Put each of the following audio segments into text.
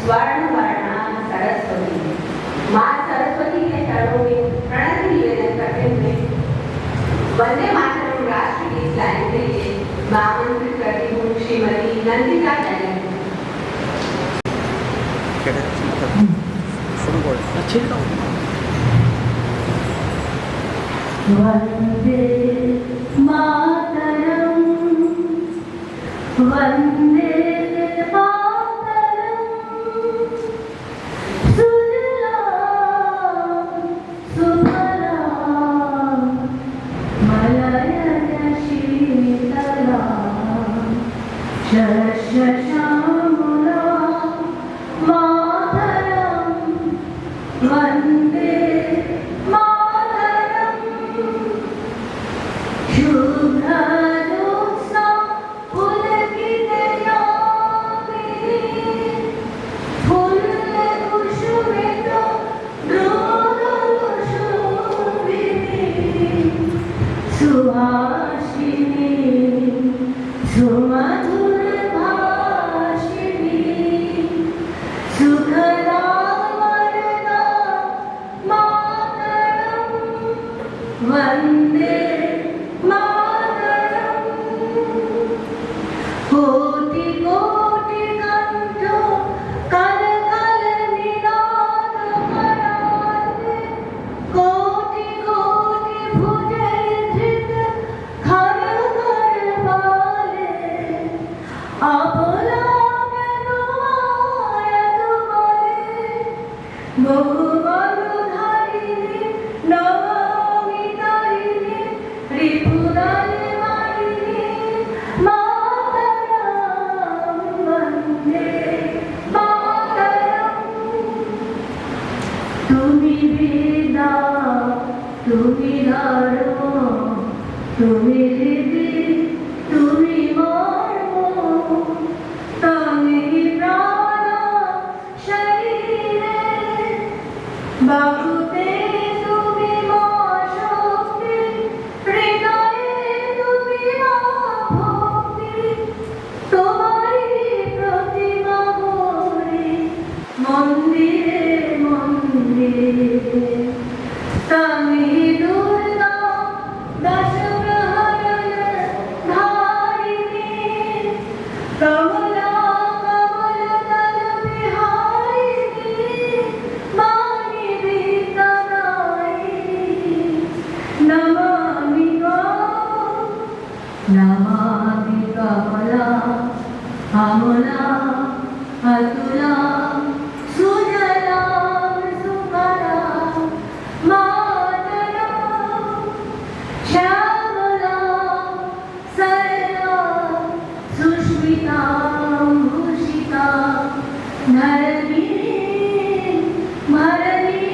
स्वर्ण वर्णा सरस्वती। माँ सरस्वती के चरणों में प्रणति निवेदन करते हुए वंदे मातरम राष्ट्र गीत गाने के लिए मैं आमंत्रित करती हूँ श्रीमती नंदिता जैन। वंदे मातरम वंदे मातरम सुजलां सुफलां मलयज शीतलां शस्य श्यामलां मातरं वंदे सुहासिनी सुमधुर भाषिणी सुखदा वरदा मातरं वंदे मातरं कोटि कोटि कंठो कल कल निनाद कराते कोटि कोटि भुजे धृत खर खर वाले आपला बहुबलधारिणी नवमितारिणी रिपुदलवारिणी मातरं वंदे मातरं तुम्ही वेदा तुम्ही धर्म तुम्ही हृदय तुम्ही मर्म तुम्ही प्राण शरीरे बाहुते तुम्ही मां शक्ति हृदये तुम्ही मां भक्ति तुम्हारी प्रतिमा गोरी मंदिरे मंदिरे तमी दुर्गा दश प्रहरण धारिणी कमला कमल दल बिहारिणी मानी बीतनाई नमामि नमामि कमला अमला अतुला सुजला सुफला मातरं श्यामला सरला सुष्मिता भूषिता धरणिनी भरणी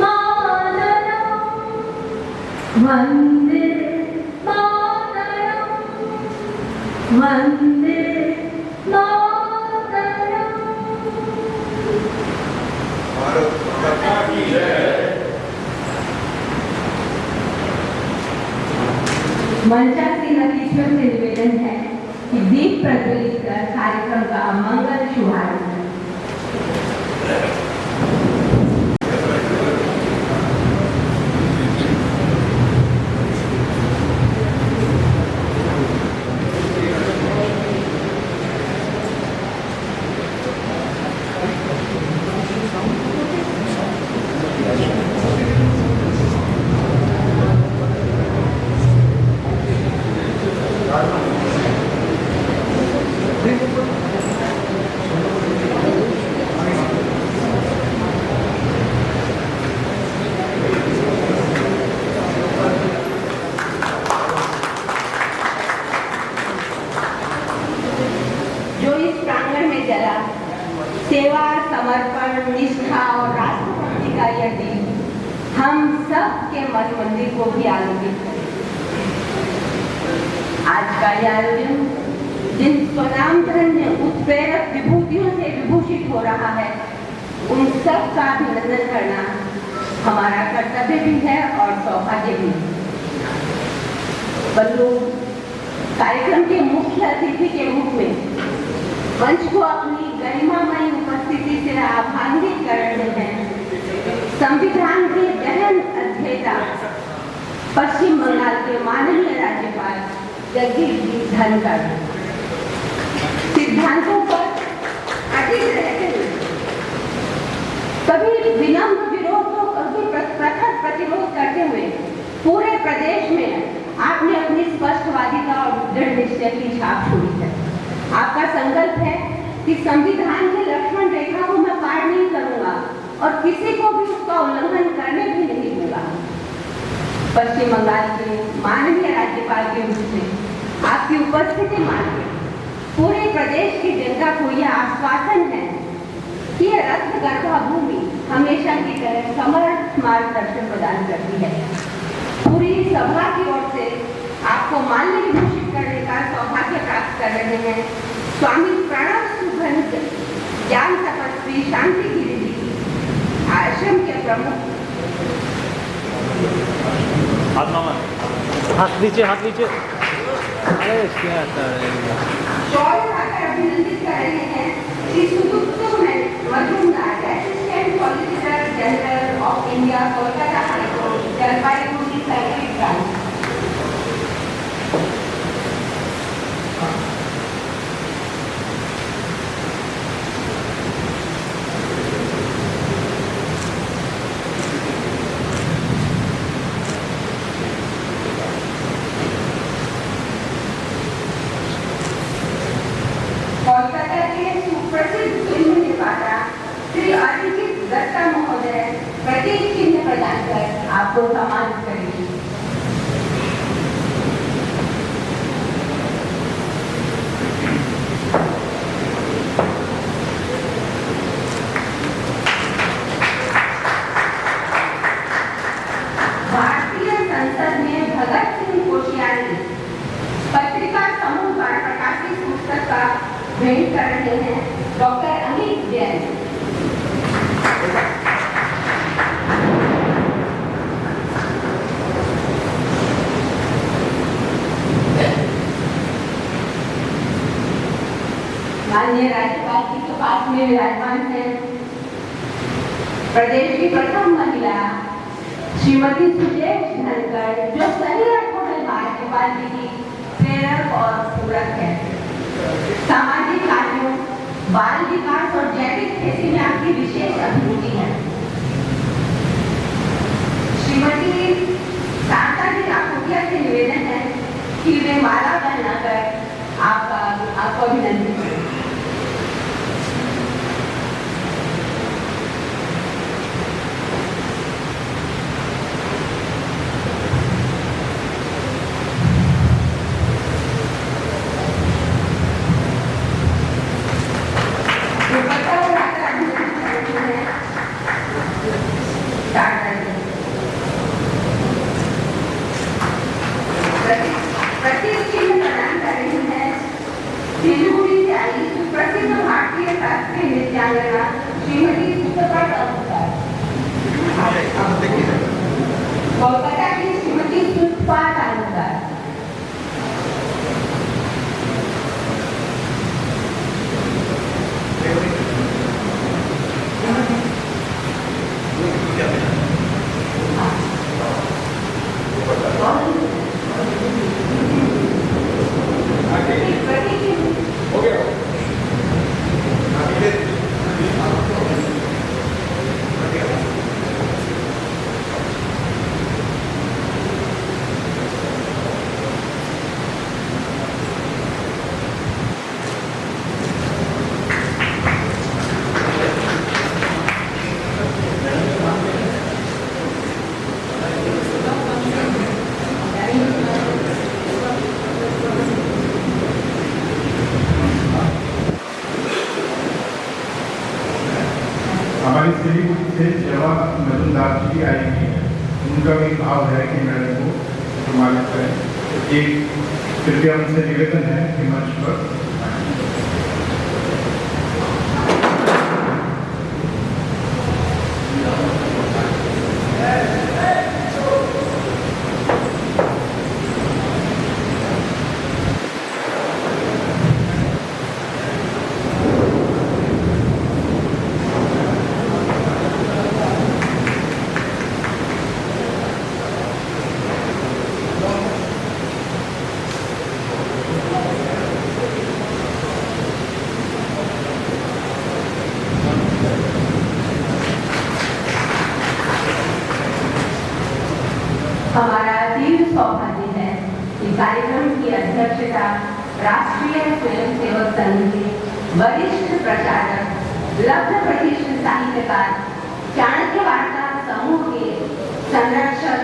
मातरं वंदे मातरं वंदे मातरं। भारत माता की जय। मंचासीन ईश्वर से निवेदन है कि दीप प्रज्वलित कर कार्यक्रम का मंगल शुभारंभ। सेवा, समर्पण, निष्ठा और राष्ट्रभक्ति का यह दिन हम सब के मन मंदिर को भी आलोकित करे। आज का यह आयोजन जिन स्वनाम धन्य उत्प्रेरक विभूतियों से विभूषित हो रहा है, उन सब का अभिनंदन करना हमारा कर्तव्य भी है और सौभाग्य भी। बल्लू कार्यक्रम के मुख्य अतिथि के रूप में मंच को अपनी गरिमामयी उपस्थिति स्मृति से आह्वानित कर रहे हैं। संविधान के गहन अध्येता पश्चिम बंगाल के माननीय राज्यपाल जगदीप धनखड़ सिद्धांतों पर अडिग रहते हुए कभी विनम्र विरोध तो कभी प्रखर प्रतिरोध करते हुए पूरे प्रदेश में आपने अपनी स्पष्टवादिता और दृढ़ निश्चय की छाप छोड़ी है। आपका संकल्प है कि संविधान के लक्ष्मण रेखा को मैं पार नहीं करूंगा और किसी को भी उसका उल्लंघन करने भी नहीं दूंगा। पश्चिम बंगाल के माननीय राज्यपाल के रूप में आपकी उपस्थिति मानकर पूरे प्रदेश की जनता को यह आश्वासन है कि यह रक्त गर्भा भूमि हमेशा की तरह समर्थ मार्गदर्शन प्रदान करती है। पूरी सभा की ओर से आपको माल्य विभूषित करने का सौभाग्य प्राप्त कर रहे हैं स्वामी प्रणव सुगंध ज्ञान तपस्वी शांति गिरी जी, आश्रम के प्रमुख। हाथ नीचे अरे क्या कर रहे हैं? शौर्य आकर अभिनंदित कर रहे हैं Shri Sudupta Majumdar, assistant solicitor general of India, Kolkata high court, Jalpaiguri circuit branch. Kolkata के सुप्रसिद्ध फिल्म निर्माता श्री अरिजीत दत्ता महोदय प्रतीक चिन्ह प्रदान कर आपको सम्मानित करेंगे। भारतीय संसद में भगत सिंह कोश्यारी पत्रिका समूह द्वारा प्रकाशित पुस्तक का भेंट कर रहे हैं डॉक्टर अमित जैन। माननीय राज्यपाल जी के पास में विराजमान है प्रदेश की प्रथम महिला श्रीमती सुजेश धनखड़, जो सही अर्थों में राज्यपाल जी की प्रेरक और पूरक है। सामाजिक कार्यों, बाल विकास और जैविक खेती में आपकी विशेष अभिरुचि है। श्रीमती शांता जी राठौरिया से निवेदन है कि वे माला पहनाकर आपको अभिनंदन करें। प्रतीक चिन्ह प्रदान कर रही है सिलीगुड़ी से आई सुप्रसिद्ध भारतीय शास्त्रीय नृत्यांगना श्रीमती सुतपा अलंकार। कोलकाता की श्रीमती सुतपा अलंकार। हमारी सिलीगुड़ी से जवान मजूमदार जी आई हुई है, उनका भी भाव है कि मैडम को सम्मानित करें। एक कृपया उनसे निवेदन है कि मंच पर कार्यक्रम की अध्यक्षता राष्ट्रीय स्वयंसेवक संघ के वरिष्ठ प्रचारक, लब्ध प्रतिष्ठित साहित्यकार, चाणक्य वार्ता समूह के संरक्षक,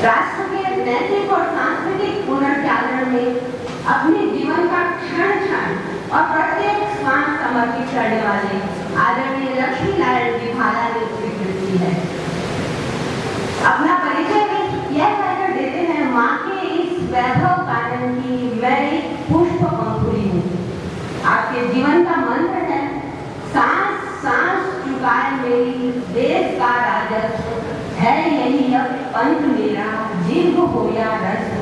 राष्ट्र के नैतिक और सांस्कृतिक पुनर्जागरण में अपने जीवन का क्षण क्षण और प्रत्येक श्वास समर्पित करने वाले आदरणीय लक्ष्मी नारायण जी भाला ने स्वीकृत की है। अपना परिचय भी यह कहकर देते हैं, माँ के इस वैभव कानन की मैं एक पुष्प पंखुड़ी हूँ। आपके जीवन का मंत्र है, सांस सांस चुकाए मेरी देश का राजस्व, है यही अब पंथ मेरा जिन्ह हो या रस्व,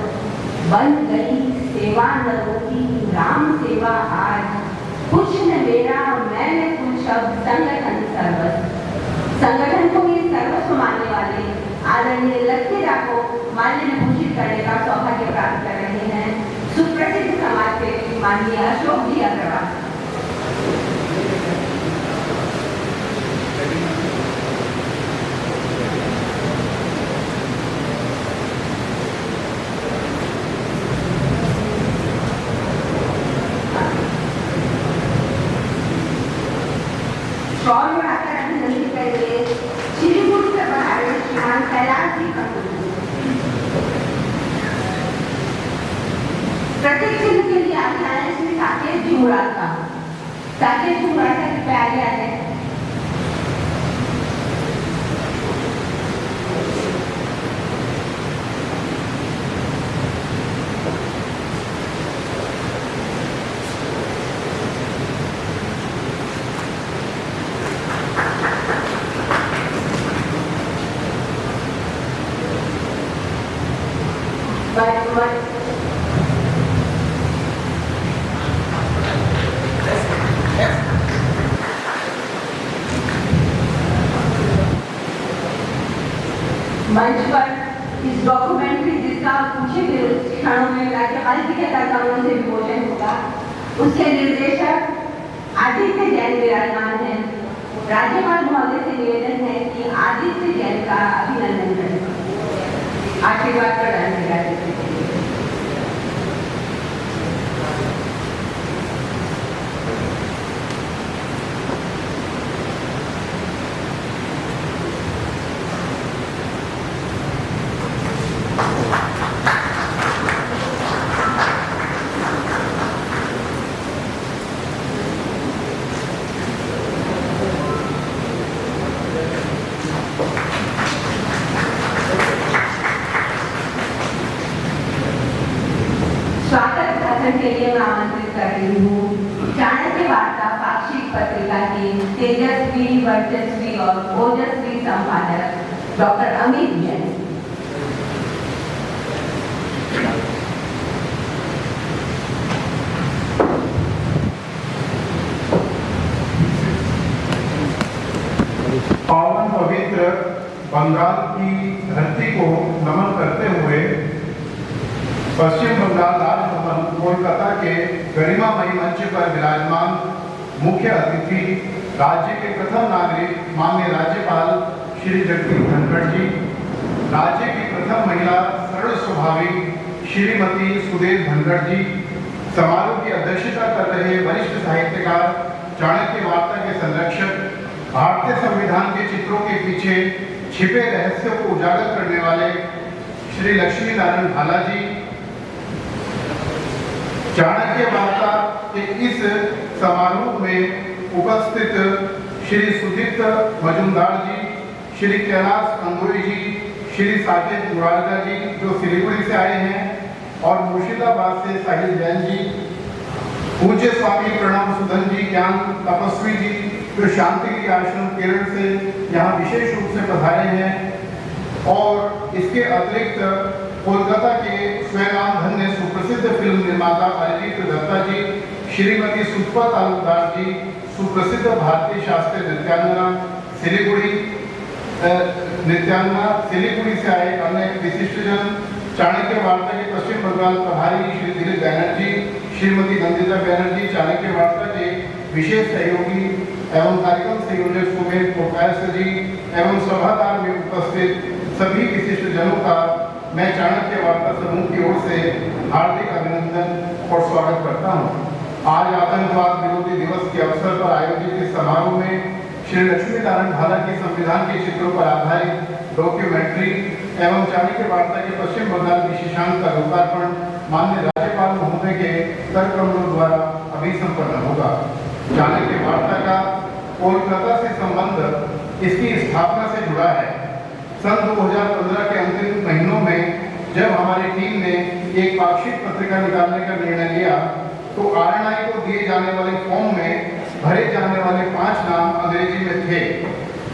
बन गई सेवा न रोकी राम सेवा आज, कुछ न मेरा मैंने कुछ अब संगठन सर्वस्व। संगठन को भी सर्वस्व मानने वाले आदरणीय लक्ष्मीदा को माल्य में भूषित करने का सौभाग्य प्राप्त कर रहे हैं सुप्रसिद्ध समाज सेवी माननीय अशोक जी अग्रवाल। शॉल बढ़ाकर अभिनंदित करेंगे श्रीपुर से पधारे श्रीमान कैलाश जी खंडू। प्रतीक चिन्ह के लिए आगे आए श्री साकेत जी मुरादा। साकेत जी मुरादा के आगे आए। मंच पर इस डॉक्यूमेंट्री जिसका पूछे गए क्षणों में राज्यपाल जी के कर्तव्यों से विमोचन होगा, उसके निर्देशक आदित्य जैन विराजमान हैं। राज्यपाल महोदय से निवेदन है कि आदित्य जैन का अभिनंदन करें, आशीर्वाद प्रदान करें। के लिए मैं आमंत्रित कर रही हूँ चाणक्य वार्ता पाक्षिक पत्रिका के तेजस्वी, वर्चस्वी और ओजस्वी संपादक डॉक्टर अमित जैन। पावन पवित्र बंगाल की धरती को नमन करते हुए पश्चिम बंगाल राजभवन कोलकाता के गरिमामयी मंच पर विराजमान मुख्य अतिथि राज्य के प्रथम नागरिक माननीय राज्यपाल श्री जगदीप धनखड़ जी, राज्य की प्रथम महिला सरल स्वभावी श्रीमती सुदेव धनखड़ जी, समारोह की अध्यक्षता कर रहे वरिष्ठ साहित्यकार, चाणक्य वार्ता के संरक्षक, भारतीय संविधान के चित्रों के पीछे छिपे रहस्यों को उजागर करने वाले श्री लक्ष्मी नारायण भाला जी, चाणक्य वार्ता के इस समारोह में उपस्थित श्री सुदीप्त मजुमदार जी, श्री कैलाश कंदोई जी, श्री साकेत मुरादा जी जो सिलीगुड़ी से आए हैं और मुर्शिदाबाद से साहिल जैन जी, पूज्य स्वामी प्रणव सुधन जी, ज्ञान तपस्वी जी जो शांतिगिरी आश्रम केरल से यहाँ विशेष रूप से पधारे हैं, और इसके अतिरिक्त कोलकाता के स्वयं धन्य सुप्रसिद्ध फिल्म निर्माता अरिजीत दत्ता जी, श्रीमती सुष्पा तालुकदार जी, सुप्रसिद्ध भारतीय शास्त्रीय नृत्यांगना सिलीगुड़ी से आए अन्य विशिष्टजन, चाणक्य वार्ता के पश्चिम बंगाल प्रभारी श्री दिलीप बैनर्जी, श्रीमती नंदिता बैनर्जी, चाणक्य वार्ता के विशेष सहयोगी एवं कार्यक्रम संयोजक सुमेर कोकायस जी एवं सभागार में उपस्थित सभी विशिष्ट जनों का मैं चाणक्य वार्ता समूह की ओर से हार्दिक अभिनंदन और स्वागत करता हूँ। आज आतंकवाद विरोधी दिवस के अवसर पर आयोजित इस समारोह में श्री लक्ष्मीनारायण भाला के संविधान के चित्रों पर आधारित डॉक्यूमेंट्री एवं चाणक्य वार्ता के पश्चिम बंगाल विशेषांक का लोकार्पण माननीय राज्यपाल महोदय के कर कमलों द्वारा अभी संपन्न होगा। चाणक्य वार्ता का कोलकाता से संबंध इसकी स्थापना से जुड़ा है। सन 2015 के अंतिम महीनों में जब हमारी टीम ने एक पाक्षिक पत्रिका निकालने का निर्णय लिया तो RNI को दिए जाने वाले फॉर्म में भरे जाने वाले 5 नाम अंग्रेजी में थे,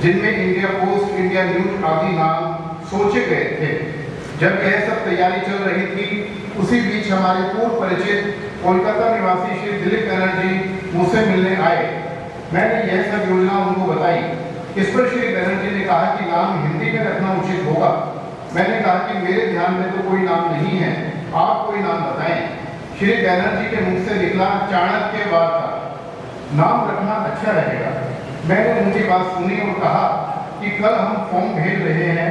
जिनमें इंडिया पोस्ट, इंडिया न्यूज आदि नाम सोचे गए थे। जब यह सब तैयारी चल रही थी, उसी बीच हमारे पूर्व परिचित कोलकाता निवासी श्री दिलीप बनर्जी मुझसे मिलने आए। मैंने यह सब योजना उनको बताई। इस पर श्री बनर्जी ने कहा कि नाम हिंदी में रखना उचित होगा। मैंने कहा कि मेरे ध्यान में तो कोई नाम नहीं है, आप कोई नाम बताएं। श्री बनर्जी के मुख से निकला चाणक्य वार्ता। नाम रखना अच्छा रहेगा। मैंने उनकी बात सुनी और कहा कि कल हम फॉर्म भेज रहे हैं,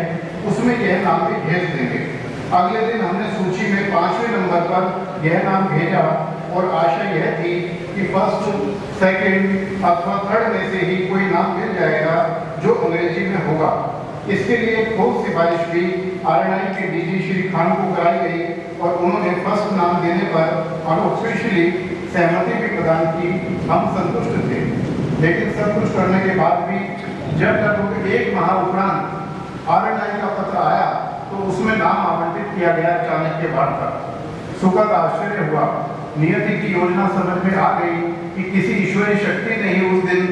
उसमें यह नाम भी भेज देंगे। अगले दिन हमने सूची में 5वें नंबर पर यह नाम भेजा और आशा यह थी कि फर्स्ट, सेकंड अथवा थर्ड में से ही कोई नाम मिल जाएगा जो अंग्रेजी में होगा। इसके लिए एक ठोस सिफारिश भी RNI के DG श्री खान को कराई गई और उन्होंने फर्स्ट नाम देने पर अनऑफिशियली सहमति भी प्रदान की। हम संतुष्ट थे, लेकिन सब कुछ करने के बाद भी जब लगभग 1 माह उपरांत RNI का पत्र आया तो उसमें नाम आवंटित किया गया चाणक्य वार्ता। सुखद आश्चर्य हुआ। नियति की योजना समझ में आ गई कि किसी ईश्वरीय शक्ति ने ही उस दिन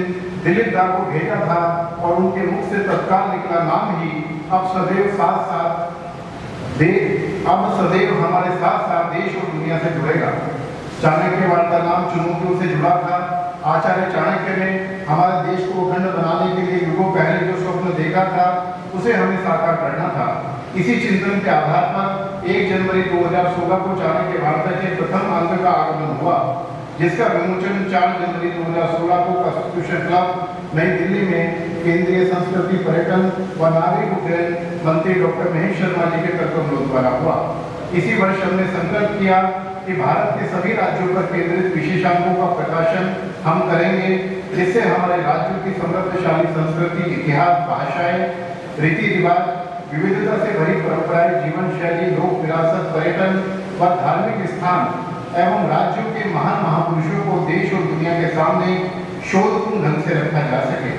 दिलीप दा को भेजा था और उनके मुख से तत्काल निकला नाम ही अब सदैव हमारे साथ साथ देश और दुनिया से जुड़ेगा। चाणक्य वार्ता नाम चुनौतियों से जुड़ा था। आचार्य चाणक्य ने हमारे देश को अखंड बनाने के लिए युगों पहले जो स्वप्न देखा था उसे हमें साकार करना था। इसी चिंतन के आधार पर 1 जनवरी 2016 को चाणक्य वार्ता के प्रथम अंक का आगमन हुआ, जिसका विमोचन 4 जनवरी 2016 को कॉन्स्टिट्यूशन क्लब नई दिल्ली में केंद्रीय संस्कृति, पर्यटन व नागरिक उड्डयन मंत्री डॉक्टर महेश शर्मा जी के कर्तव्यों द्वारा हुआ। इसी वर्ष हमने संकल्प किया कि भारत के सभी राज्यों पर केंद्रित विशेषांकों का प्रकाशन हम करेंगे, जिससे हमारे राज्यों की समृद्धशाली संस्कृति, इतिहास, भाषाएं, रीति रिवाज, विविधता से भरी परंपराएं, जीवन शैली, लोक विरासत, पर्यटन व धार्मिक स्थान एवं राज्यों के महान महापुरुषों को देश और दुनिया के सामने शोधपूर्ण ढंग से रखा जा सके।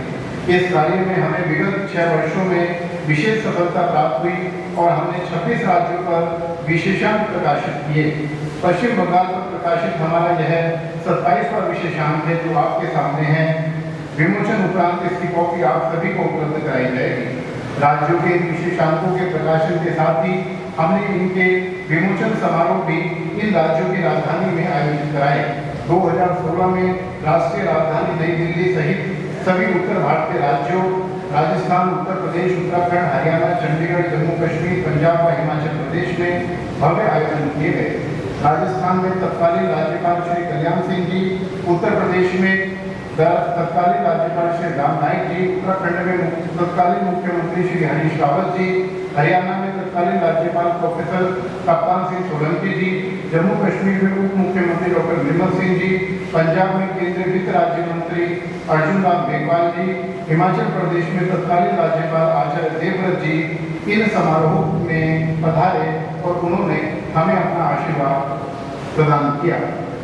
इस कार्य में हमें विगत 6 वर्षों में विशेष सफलता प्राप्त हुई और हमने 26 राज्यों पर विशेषांक प्रकाशित किए। पश्चिम बंगाल पर प्रकाशित हमारा यह 27वां विशेषांक है जो आपके सामने है। विमोचन उपरांत इसकी कॉपी आप सभी को उपलब्ध कराई जाएगी। राज्यों के विशेषांकों के प्रकाशन के साथ ही हमने इनके विमोचन समारोह भी इन राज्यों की राजधानी में आयोजित कराए। 2016 में राष्ट्रीय राजधानी नई दिल्ली सहित सभी उत्तर भारतीय राज्यों राजस्थान, उत्तर प्रदेश, उत्तराखंड, हरियाणा, चंडीगढ़, जम्मू कश्मीर, पंजाब व हिमाचल प्रदेश में भव्य आयोजन किए गए। राजस्थान में तत्कालीन राज्यपाल श्री कल्याण सिंह जी, उत्तर प्रदेश में तत्कालीन राज्यपाल श्री राम नाईक जी, उत्तराखंड में तत्कालीन मुख्यमंत्री श्री हरीश रावत जी, हरियाणा में तत्कालीन राज्यपाल प्रोफेसर कप्तान सिंह सोलंकी जी, जम्मू कश्मीर में उप मुख्यमंत्री डॉक्टर निर्मल सिंह जी, पंजाब में केंद्रीय वित्त राज्य मंत्री अर्जुन राम मेघवाल जी, हिमाचल प्रदेश में तत्कालीन राज्यपाल आचार्य देवव्रत जी इन समारोह में पधारे और उन्होंने हमें अपना आशीर्वाद प्रदान किया।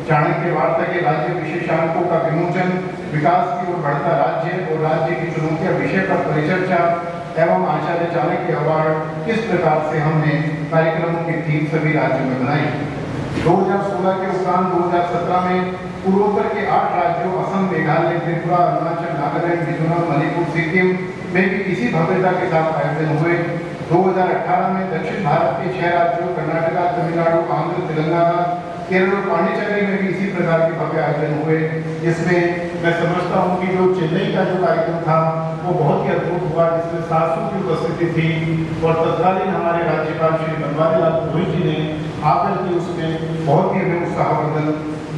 चाणक्य वार्ता के राज्य विशेषांकों का विमोचन, विकास की ओर बढ़ता राज्य और राज्य की चुनौतियां विषय पर परिचर्चा एवं आचार्य चाणक्य अवार्ड, किस प्रकार से हमने कार्यक्रमों की थीम सभी राज्यों में बनाई। 2016 के उपरांत 2017 में पूर्वोत्तर के 8 राज्यों असम, मेघालय, त्रिपुरा, अरुणाचल, नागालैंड, मिजोरम, मणिपुर, सिक्किम में भी इसी भव्यता के साथ आयोजन हुए। 2018 में दक्षिण भारत के 6 राज्यों कर्नाटक, तमिलनाडु, आंध्र, तेलंगाना, केरल और पांडिचेरी में भी इसी प्रकार के भव्य आयोजन हुए, जिसमें मैं समझता हूँ कि जो चेन्नई का जो कार्यक्रम था वो बहुत ही अद्भुत हुआ, जिसमें 700 की उपस्थिति थी और तत्कालीन हमारे राज्यपाल श्री बनवारीलाल पुरोहित जी ने आकर के उसमें बहुत ही हमें उत्साहवर्धन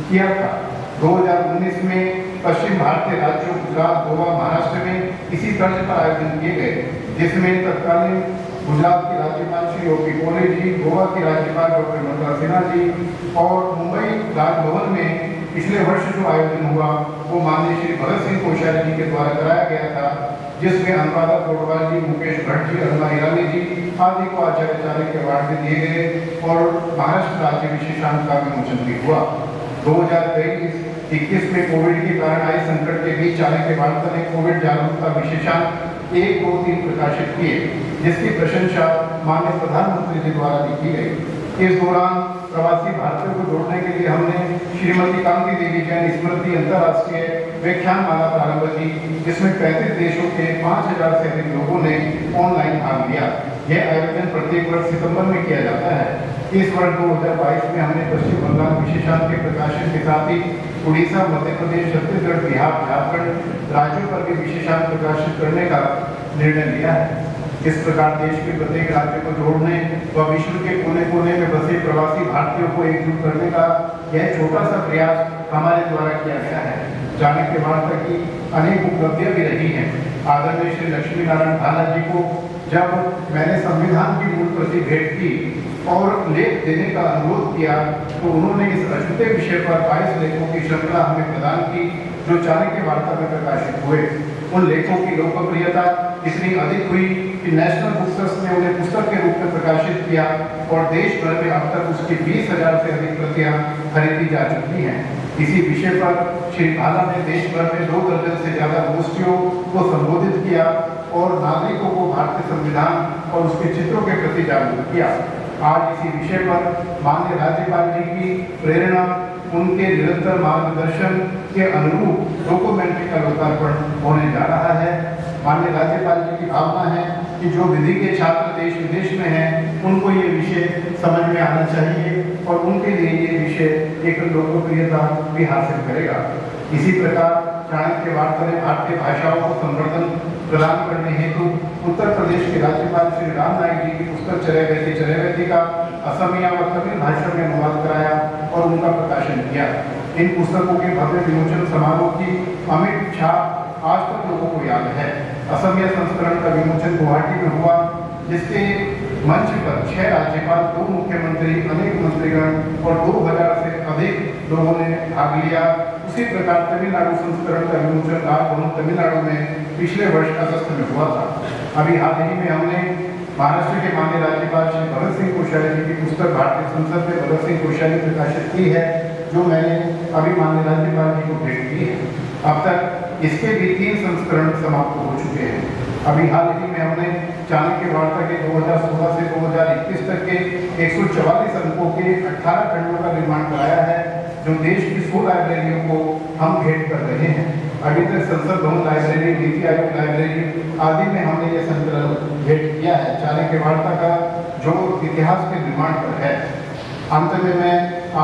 किया था। 2019 में पश्चिम भारतीय राज्यों गुजरात, गोवा, महाराष्ट्र में इसी तर्ज पर आयोजन किए गए, जिसमें तत्कालीन गुजरात की राज्यपाल श्री ओपी कोहली जी, गोवा की राज्यपाल डॉक्टर मृदुला सिन्हा जी और मुंबई राजभवन में पिछले वर्ष जो आयोजन हुआ वो माननीय श्री भगत सिंह कोश्यारी जी के द्वारा कराया गया था, जिसमें अनुराधा कोटवाल जी, मुकेश भट्ट जी, अरुणा ईरानी जी आदि को आचार्य चाणक्य अवार्ड भी दिए गए और महाराष्ट्र राज्य विशेषांक का विमोचन भी हुआ। 2023-21 में कोविड के कारण आए संकट के बीच चाणक्य वार्ता ने कोविड जागरूकता विशेषांक 1, 2, 3 प्रकाशित किए, जिसकी प्रशंसा माननीय प्रधानमंत्री जी द्वारा भी की गई। इस दौरान प्रवासी भारतीयों को जोड़ने के लिए हमने श्रीमती कांति देवी जैन स्मृति अंतर्राष्ट्रीय व्याख्यान माला प्रारंभ की, जिसमें 35 देशों के 5000 से अधिक लोगों ने ऑनलाइन भाग लिया। यह आयोजन प्रत्येक वर्ष सितंबर में किया जाता है। इस वर्ष 2022 में हमने पश्चिम बंगाल विशेषांक के प्रकाशन के साथ ही उड़ीसा, मध्य प्रदेश, छत्तीसगढ़, बिहार, झारखंड राज्यों पर भी विशेषांक प्रकाशित करने का निर्णय लिया है। इस प्रकार देश के प्रत्येक राज्य को जोड़ने व विश्व के कोने कोने में बसे प्रवासी भारतीयों को एकजुट करने का यह छोटा सा प्रयास हमारे द्वारा किया गया है। चाणक्य वार्ता की अनेक उपलब्धियां भी रही हैं। आदरणीय श्री लक्ष्मी नारायण भाला जी को जब मैंने संविधान की मूल प्रति भेंट की और लेख देने का अनुरोध किया तो उन्होंने इस अछूते विषय पर 22 लेखों की श्रृंखला हमें प्रदान की, जो चाणक्य वार्ता में प्रकाशित हुए। उन लेखों की लोकप्रियता इतनी अधिक हुई कि नेशनल बुक ट्रस्ट ने उन्हें पुस्तक के रूप में प्रकाशित किया और देश भर में अब तक उसकी 20,000 से अधिक प्रतियां खरीदी जा चुकी हैं। इसी विषय पर श्री भाला ने देश भर में 2 दर्जन से ज्यादा गोष्ठियों को संबोधित किया और नागरिकों को भारतीय संविधान और उसके चित्रों के प्रति जागरूक किया। आज इसी विषय पर माननीय राज्यपाल जी की प्रेरणा, उनके निरंतर मार्गदर्शन के अनुरूप डॉक्यूमेंट्री का लोकार्पण होने जा रहा है। माननीय राज्यपाल जी की भावना है कि जो विधि के छात्र देश विदेश में हैं उनको ये विषय समझ में आना चाहिए और उनके लिए ये विषय एक लोकप्रियता भी हासिल करेगा। इसी प्रकार चाणक्य वार्ता ने भारतीय भाषाओं को संवर्धन प्रदान करने हेतु उत्तर प्रदेश के राज्यपाल श्री राम नाईक जी की पुस्तक चरैवेति का असमिया व तमिल भाषा में अनुवाद कराया और उनका प्रकाशन किया। इन पुस्तकों के भव्य विमोचन समारोह की अमिट छाप आज तक लोगों को याद है। असमिया संस्करण का विमोचन गुवाहाटी में हुआ, जिसके मंच पर 6 राज्यपाल, 2 मुख्यमंत्री, अनेक मंत्रीगण और 2000 से अधिक लोगों ने भाग लिया। उसी प्रकार तमिलनाडु संस्करण का विमोचन राजभवन तमिलनाडु में पिछले वर्ष अगस्त में हुआ था। अभी हाल ही में हमने महाराष्ट्र के माननीय राज्यपाल श्री भगत सिंह कोश्यारी जी की पुस्तक भारतीय संसद में भगत सिंह कोश्यारी प्रकाशित की है, जो मैंने अभी माननीय राज्यपाल जी को भेंट की है। अब तक इसके भी 3 संस्करण समाप्त हो चुके हैं। अभी हाल ही में हमने चाणक्य वार्ता के 2016 से 2021 तक के 144 अंकों के 18 खंडों का निर्माण कराया है, जो देश की 100 लाइब्रेरियों को हम भेंट कर रहे हैं। अभी तक संसद भवन लाइब्रेरी, नीति आयोग लाइब्रेरी आदि में हमने ये संकलन भेंट किया है चाणक्य वार्ता का, जो इतिहास के निर्माण पर है। अंत में मैं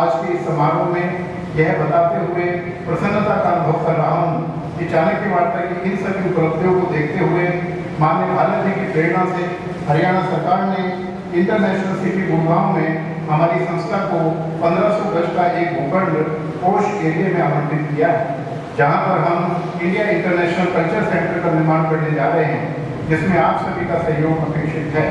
आज के इस समारोह में यह बताते हुए प्रसन्नता का अनुभव कर रहा हूँ कि चाणक्य वार्ता की इन सभी उपलब्धियों को देखते हुए माननीय भाला जी की प्रेरणा से हरियाणा सरकार ने इंटरनेशनल सिटी गुड़गांव में हमारी संस्था को 1500 गज का एक भूखंड पोश एरिया में आवंटित किया है, जहां पर हम इंडिया इंटरनेशनल कल्चर सेंटर का निर्माण करने जा रहे हैं, जिसमें आप सभी का सहयोग अपेक्षित है।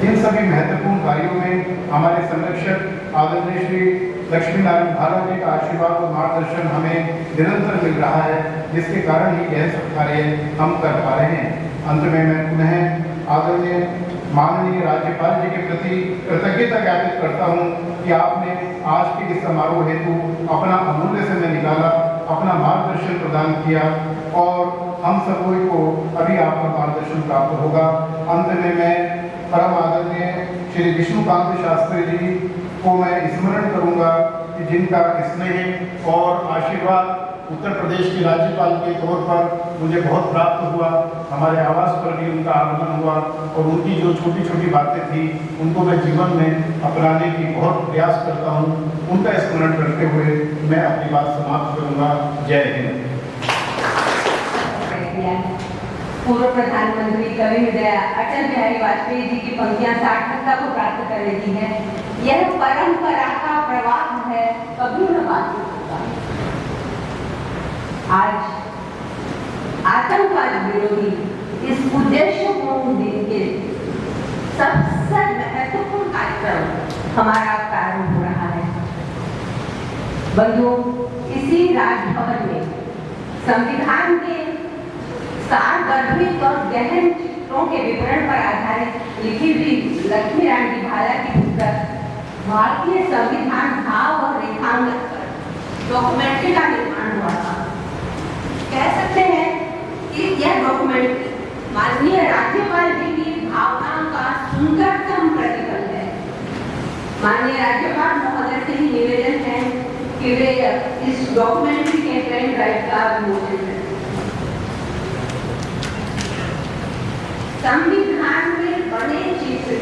इन सभी महत्वपूर्ण कार्यों में हमारे संरक्षक आदरणीय श्री लक्ष्मी नारायण भाला जी का आशीर्वाद और मार्गदर्शन हमें निरंतर मिल रहा है, जिसके कारण ही यह सब कार्य हम कर पा रहे हैं। अंत में मैं पुनः आदरणीय माननीय राज्यपाल जी के प्रति कृतज्ञता ज्ञापित करता हूं कि आपने आज के इस समारोह हेतु अपना अमूल्य समय निकाला, अपना मार्गदर्शन प्रदान किया और हम सभी को अभी आपका मार्गदर्शन प्राप्त होगा। अंत में मैं परम आदरणीय श्री विष्णुकांत शास्त्री जी को मैं स्मरण करूंगा कि जिनका स्नेह और आशीर्वाद उत्तर प्रदेश के राज्यपाल के तौर पर मुझे बहुत प्राप्त हुआ। हमारे आवास पर भी उनका आगमन हुआ और उनकी जो छोटी छोटी बातें थी उनको मैं जीवन में अपनाने की बहुत प्रयास करता हूँ। उनका स्मरण करते हुए मैं अपनी बात समाप्त करूँगा। जय हिंद। पूर्व प्रधानमंत्री कवि हृदय अटल बिहारी वाजपेयी जी की पंक्तियां सार्थकता को प्राप्त कर लेती है। यह परंपरा का प्रवाह है, कभी न बाधित होगा। आज आतंकवाद विरोधी इस उद्देश्यपूर्ण दिन के सबसे महत्वपूर्ण कार्यक्रम हमारा प्रारंभ हो रहा है। बंधुओं, इसी राजभवन में संविधान के सारगर्भित और गहन चित्रों के विवरण पर आधारित लिखी हुई लक्ष्मी रानी भाला की पुस्तक भारतीय संविधान भाव और रेखांकन पर डॉक्यूमेंट्री का निर्माण हुआ था। कह सकते हैं कि यह डॉक्यूमेंट्री माननीय राज्यपाल जी की भावनाओं का सुंदरतम प्रतिफल है। माननीय राज्यपाल महोदय से ही निवेदन है कि वे इस डॉक्यूमेंट्री के पेन ड्राइव का विमोचन करें। संविधान में बने चित्र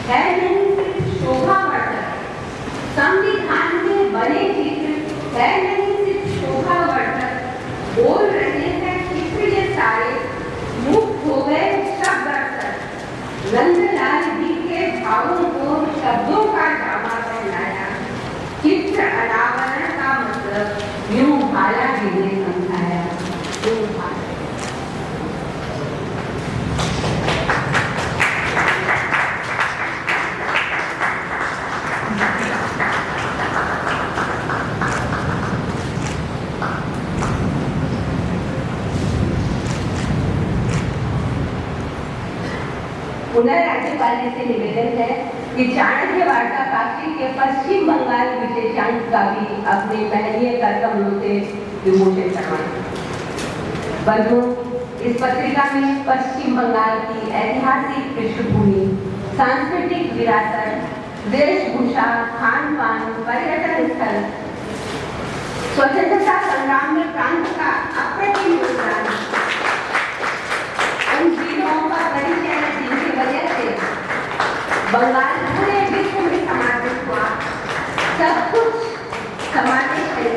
है नहीं सिर्फ शोभावर्धक, संविधान में बने चित्र है नहीं सिर्फ शोभावर्धक, बोल रहे हैं चित्र ये सारे, मुक्त हो गए सब दर्शक, नंदलाल जी के भावों को शब्दों का जामा पहनाया, चित्र अनावरण का मतलब यूं भाला जी ने समझाया, यूं भाला। पुनः राज्यपाल जी से निवेदन है कि चाणक्य वार्ता काशी के पश्चिम बंगाल विशेषांक का भी अपने महनीय कर्तव्यों से विमोचन करवाएं। बंधुओं, इस पत्रिका में पश्चिम बंगाल की ऐतिहासिक पृष्ठभूमि, सांस्कृतिक विरासत, वेशभूषा, खान पान, पर्यटन स्थल, स्वतंत्रता संग्राम में प्रांत का अप्रतिम योगदान, उन वीरों का परिचय है जिनकी वजह से बंगाल पूरे विश्व में समाजित हुआ, सब कुछ समाजित है।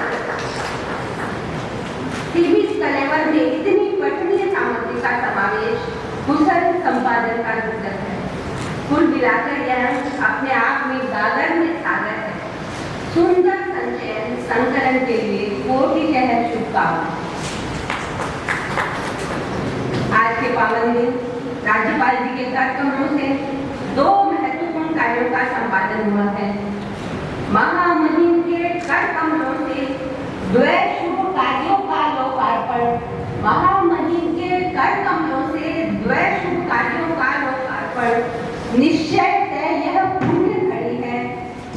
टीवी कलेवर में इतनी पठनीय सामग्री का समावेश कुशल संपादन का द्योतक है। कुल मिलाकर यह अपने आप में गागर में सागर है। सुंदर संचयन संकलन के लिए कोटि शुभकामनाएं। आज के पावन दिन राज्यपाल जी के कर्तव्यों से दो महत्वपूर्ण कार्यों का संपादन हुआ है। महामहिम के कर कमलों से द्वै शुभ कार्यों का लोकार्पण, महामहिम के कर कमलों से द्वै शुभ कार्यों का लोकार्पण निश्चय तय यह पुण्य घड़ी है।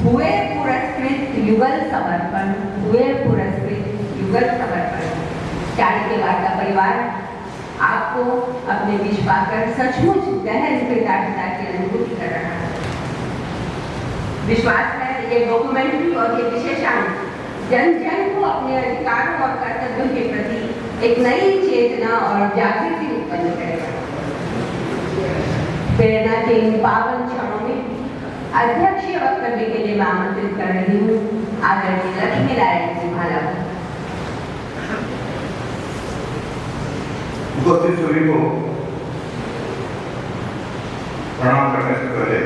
हुए पुरस्कृत युगल समर्पण, हुए पुरस्कृत युगल समर्पण। चाणक्य वार्ता परिवार आपको अपने बीच पाकर सचमुच गहन कृतज्ञता की अनुभूति कर रहा है। विश्वास है ये डॉक्यूमेंट्री और ये विशेषांक जन जन को अपने अधिकारों और कर्तव्यों के प्रति एक नई चेतना और जागृति उत्पन्न करेगा। प्रेरणा के इन पावन क्षणों में अध्यक्षीय वक्तव्य के लिए मैं आमंत्रित कर रही हूँ आदरणीय लक्ष्मी नारायण सिंह भाला। उपस्थित सभी को प्रणाम करने से पहले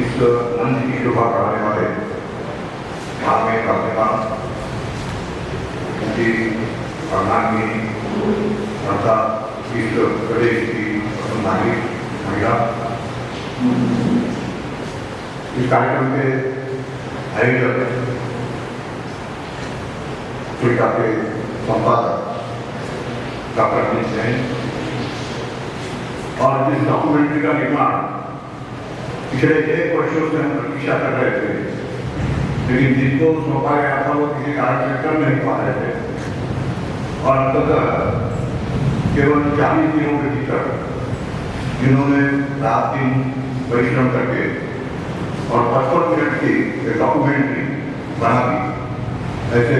इस मंच की शोभा बढ़ाने वाले माननीय प्राध्यापक उनकी अर्धांगिनी अर्थात इस प्रदेश की नागरिक महिला, इस कार्यक्रम के आयोजक पत्रिका के संपादक डॉक्टर अमित जैन और जिस डॉक्यूमेंट्री का निर्माण पिछले 1 वर्षों से हम प्रतीक्षा कर रहे थे, लेकिन जिनको सौंपा गया था वो किसी कारण से कर नहीं पा रहे थे और अंततः केवल 40 दिनों के भीतर जिन्होंने रात दिन परिश्रम करके और 55 मिनट की डॉक्यूमेंट्री बना दी, ऐसे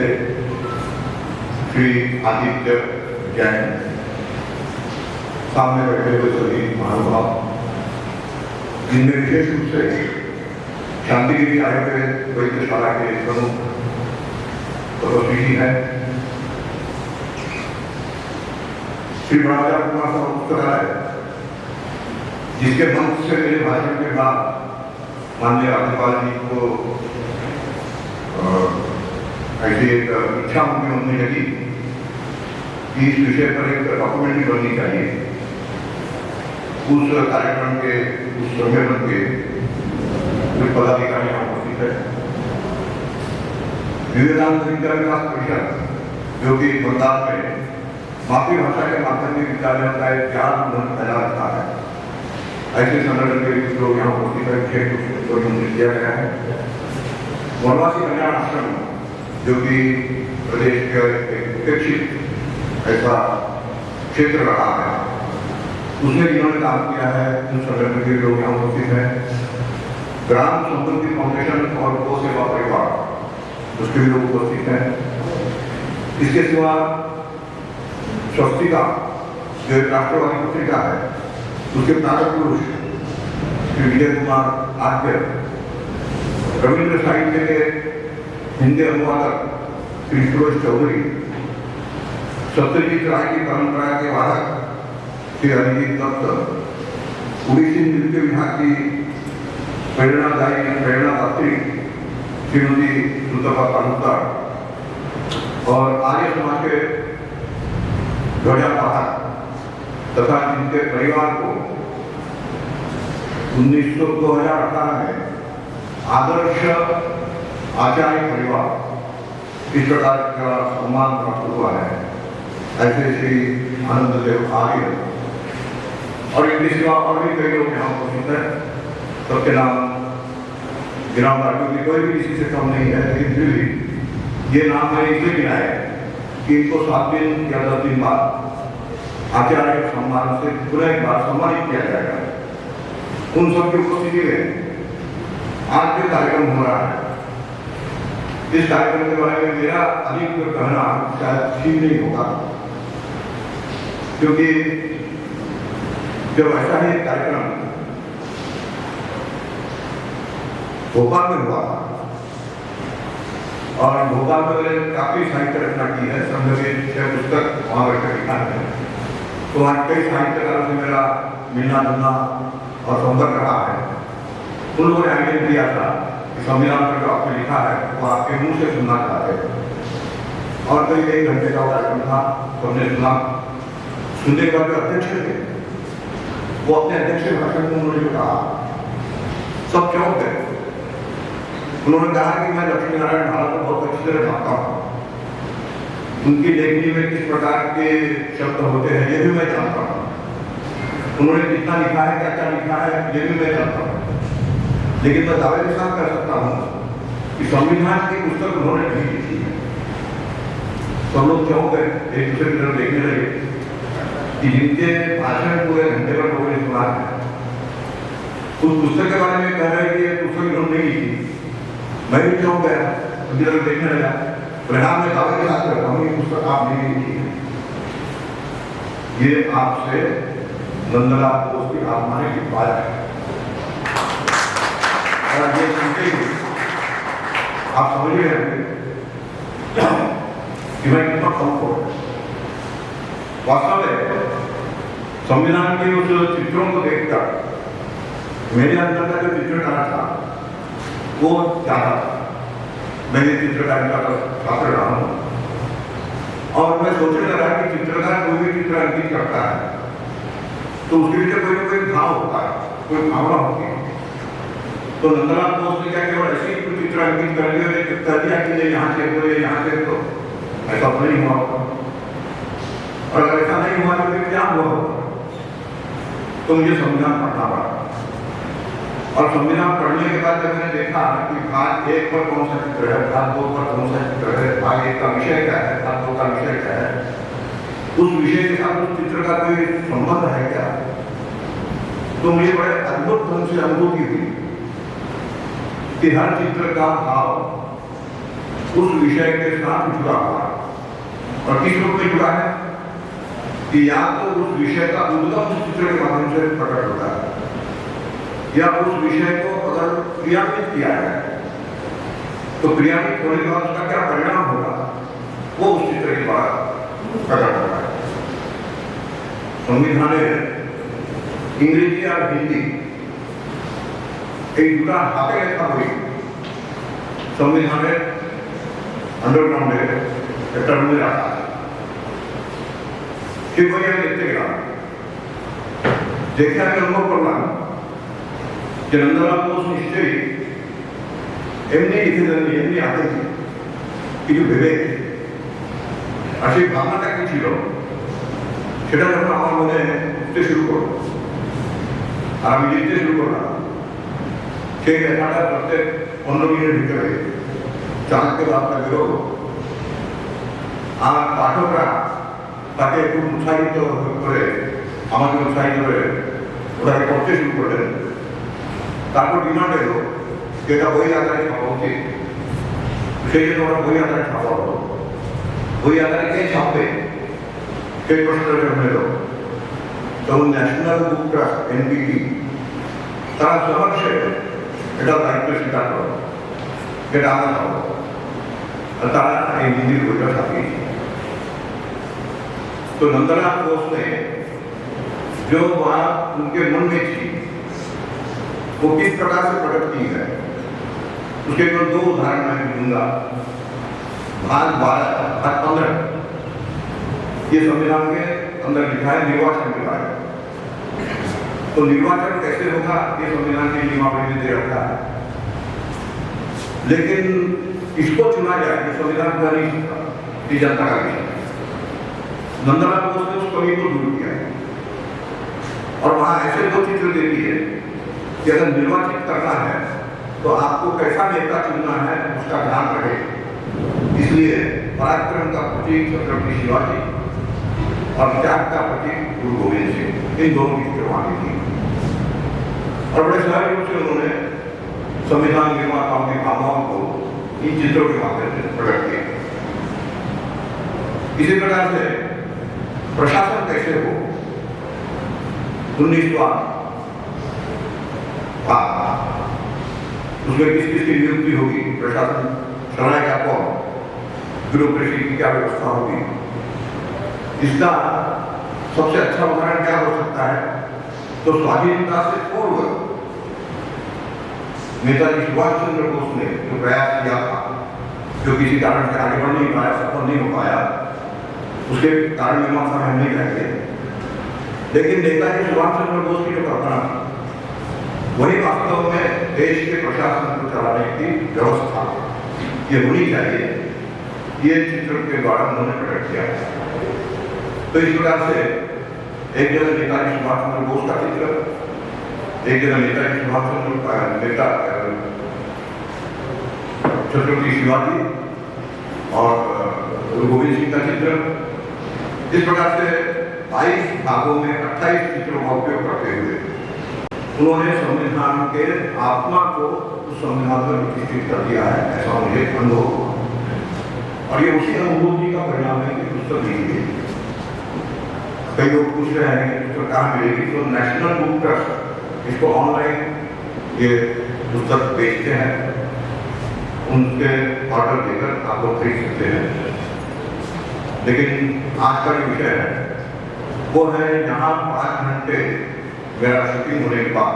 श्री आदित्य जैन, सामने बैठे हुए सभी महानुभाव, जिनमें विशेष रूप से शांतिगिरी आयुर्वेद वैद्यशाला के प्रमुख तपस्वी जी हैं, श्री राजा कुमार साहब पुस्तकालय, जिसके मंच से मेरे भाषण के बाद माननीय राज्यपाल जी को ऐसी एक इच्छा उनकी होने लगी इस विषय पर एक डॉक्यूमेंट्री बननी चाहिए। उस कार्यक्रम के उस सम्मेलन के कुछ पदाधिकारी उपस्थित है। विवेकानंद विद्या विकास परिषद जो कि बंगाल में मातृभाषा के माध्यमिक विद्यालयों का एक ज्ञान फैला रखा है, ऐसे संगठन के कुछ लोग यहाँ उपस्थित है, कुछ लोग किया गया है। वनवासी कल्याण आश्रम जो कि प्रदेश का एक उपेक्षित ऐसा क्षेत्र रहा है, उसमें जिन्होंने काम किया है, उन संगठन के लोग यहाँ उपस्थित हैं। ग्राम संपत्ति फाउंडेशन और गौ सेवा परिवार, उसके भी लोग उपस्थित हैं। इसके सिवा स्वस्तिका जो एक राष्ट्रवादी पत्रिका है, उसके प्रारंभ पुरुष श्री विजय कुमार आद्य, रविंद्र साहित्य के हिंदी अनुवादक श्री सुरेश चौधरी, सत्यजीत राय की परंपरा के वाहक श्री अरिजीत दत्त, उड़ीसी नृत्य विभाग की प्रेरणादात्री श्रीमती सुतपा तालुकदार और आर्य समाज के ध्वजावाहक तथा जिनके परिवार को 2018 में आदर्श आचार्य परिवार इस प्रकार का सम्मान प्राप्त हुआ है, ऐसे श्री आनंद देव आर्य और इनके सिवा और भी कई लोग यहाँ उपस्थित हैं। सबके नाम गिनाऊंगा क्योंकि कोई भी किसी से कम नहीं है, लेकिन फिर भी ये नाम मैंने इसलिए गिनाया कि इनको 7 दिन या 10 दिन बाद आचार्य सम्मान से पुनः एक बार सम्मानित किया जाएगा। उन सबकी उपस्थिति में आज जो कार्यक्रम हो रहा है, इस कार्यक्रम के बारे में मेरा अधिक कहना शायद ठीक नहीं होगा, क्योंकि जब ऐसा ही कार्यक्रम भोपाल में हुआ और भोपाल में मैंने काफी साहित्य रचना की है, संबंधित 6 पुस्तक वहां बैठकर लिखा है, तो वहां कई साहित्यकारों से मेरा मिलना जुलना और संपर्क रहा है। उन लोगों ने आगे दिया था कि संविधान पर जो आपने लिखा है वो आपके मुंह से सुनना चाहते थे, और करीब 1 घंटे का कार्यक्रम था, सबने सुना। सुनने का जो अध्यक्ष थे वो अपने अध्यक्ष भाषण में उन्होंने जो कहा, सब चौंक गए। उन्होंने कहा कि मैं लक्ष्मी नारायण भारत को बहुत अच्छी तरह जानता हूँ, उनकी लेखनी में किस प्रकार के शब्द होते हैं ये भी मैं जानता हूँ, उन्होंने कितना लिखा है, क्या क्या लिखा है ये भी मैं जानता हूँ, लेकिन मैं दावे के साथ कर सकता हूँ कि संविधान की पुस्तक उन्होंने नहीं लिखी है। सब लोग चौंक गए, एक दूसरे की तरफ देखने लगे कि जिनके भाषण पूरे घंटे पर लोगों ने सुना है, उस पुस्तक के बारे में कह रहे कि ये पुस्तक इन्होंने नहीं लिखी। मैं भी चौंक गया, उनकी तरफ देखने लगा। परिणाम में दावे के साथ करता हूँ ये पुस्तक आप नहीं लिखी है, ये आपसे नंदलाल बोस की आत्मा ने लिखवाया है। और ये सुनते ही आप समझ रहे हैं कि मैं कितना कम्फर्ट। वास्तव में संविधान के उस चित्रों को देखकर मेरे अंदर का जो चित्रकार था वो ज्यादा, मैं ये चित्रकारिता का छात्र रहा हूँ और मैं सोचने लगा कि चित्रकार कोई भी चित्र अंकित करता है तो उसके पीछे कोई ना कोई भाव होता है, कोई भावना होती है। तो नंदलाल बोस ने क्या केवल ऐसे ही कुछ चित्र अंकित कर दिया कि ये यहाँ से तो ये यहाँ से तो, ऐसा तो नहीं हुआ। और अगर ऐसा नहीं हुआ तो फिर क्या हुआ? तो मुझे संविधान पढ़ना पड़ा और संविधान पढ़ने के बाद जब मैंने देखा कि भाग 1 पर कौन सा चित्र है, भाग 2 पर कौन सा चित्र है, भाग 1 का विषय क्या है, भाग 2 का विषय क्या है, उस विषय के साथ उस चित्र का कोई संबंध है क्या, तो मुझे बड़े अद्भुत ढंग से अनुभूति हुई कि हर चित्र का भाव उस विषय के साथ जुड़ा हुआ और किस रूप में जुड़ा है कि या तो उस विषय का उद्गम उस चित्र के माध्यम से प्रकट होता है या उस विषय को अगर क्रियान्वित किया जाए तो क्रियान्वित होने के बाद उसका क्या परिणाम होगा वो उस चित्र के द्वारा प्रकट होता है। संविधान इंग्रेजी और हिंदी एक दूसरा हाथे रेखा हुई। संविधान अंडरग्राउंड में रखा है कि कोई लिखते गया देखा कि अनुभव करना कि नंदलाल बोस निश्चय एमने लिखित एमने आते थे कि जो विवेक अशी भावनाটা কি ছিল সেটা যখন আমার মনে উঠতে শুরু করলো আর আমি লিখতে শুরু করলাম সেই লেখাটা প্রত্যেক 15 মিনিটের ভিতরে চাণক্য বার্তা বেরোলো আর পাঠকরা তাকে খুব উৎসাহিত করে আমাকে উৎসাহিত করে ওটাকে পড়তে শুরু করলেন। তারপর ডিমান্ড এলো যে এটা বই আকারে ছাপা উচিত, সেই জন্য ওরা বই আকারে ছাপা হলো। বই আকারে কে ছাপবে সেই প্রশ্নটা যখন এলো তখন ন্যাশনাল বুক ট্রাস্ট এনবিটি তারা সহর্ষে এটা দায়িত্ব স্বীকার করো, এটা আমরা পাবো, और तारा एक हिंदी बोलना चाहती है। तो नंदलाल बोस ने जो बात उनके मन में थी वो किस प्रकार से प्रकट की है उसके केवल 2 उदाहरण मैं दूंगा। भाग 15 ये संविधान के अंदर लिखा है निर्वाचन के बारे में। तो निर्वाचन कैसे होगा ये संविधान के नियमावली में दे रखा है, लेकिन इसको चुना जाए ये संविधान का नहीं सकता, ये जनता का विषय। नंदलाल बोस ने उस कमी को दूर किया और वहां ऐसे 2 चित्र देती है कि अगर निर्वाचित करना है तो आपको कैसा नेता चुनना है उसका ध्यान रहे। इसलिए पराक्रम का प्रतीक छत्रपति शिवाजी और त्याग का प्रतीक गुरु गोविंद सिंह, इन दोनों की चित्र वहां लिखी और बड़े सहज रूप से उन्होंने संविधान निर्माताओं के भावनाओं को इन चित्रों के माध्यम से प्रकट किया। इसी प्रकार से प्रशासन कैसे हो 19वां उसमें किस किस की नियुक्ति होगी, प्रशासन चलाएगा कौन, ब्यूरोक्रेसी की क्या व्यवस्था होगी, इसका सबसे अच्छा उदाहरण क्या हो सकता है। तो स्वाधीनता से पूर्व नेताजी सुभाष चंद्र बोस ने जो प्रयास किया था, जो किसी कारण से आगे बढ़ नहीं पाया, सफल नहीं हो पाया, उसके कारण मीमांसा में हम नहीं जाएंगे, लेकिन नेताजी सुभाष चंद्र बोस की जो कल्पना थी वही वास्तव में देश के प्रशासन को चलाने की व्यवस्था ये होनी चाहिए, ये चित्र के द्वारा उन्होंने प्रकट किया। तो इस प्रकार से एक जगह नेताजी सुभाष चंद्र बोस का चित्र, एक जगह नेताजी सुभाष चंद्र नेता छत्रपति शिवाजी और गुरु गोविंद सिंह का चित्र, इस प्रकार से 22 भागों में 28 चित्रों का उपयोग करते हुए उन्होंने संविधान के आत्मा को उस संविधान पर प्रतिष्ठित कर दिया है, ऐसा मुझे अनुभव हुआ। और ये उसी अनुभूति का परिणाम है कि पुस्तक लिखी गई। कई लोग पूछ रहे हैं कि पुस्तक कहाँ मिलेगी, तो नेशनल बुक ट्रस्ट इसको ऑनलाइन ये पुस्तक बेचते हैं, उनके ऑर्डर देकर आप लोग खरीद सकते हैं। लेकिन आज का जो विषय है वो है यहाँ 5 घंटे मेरा शूटिंग होने के बाद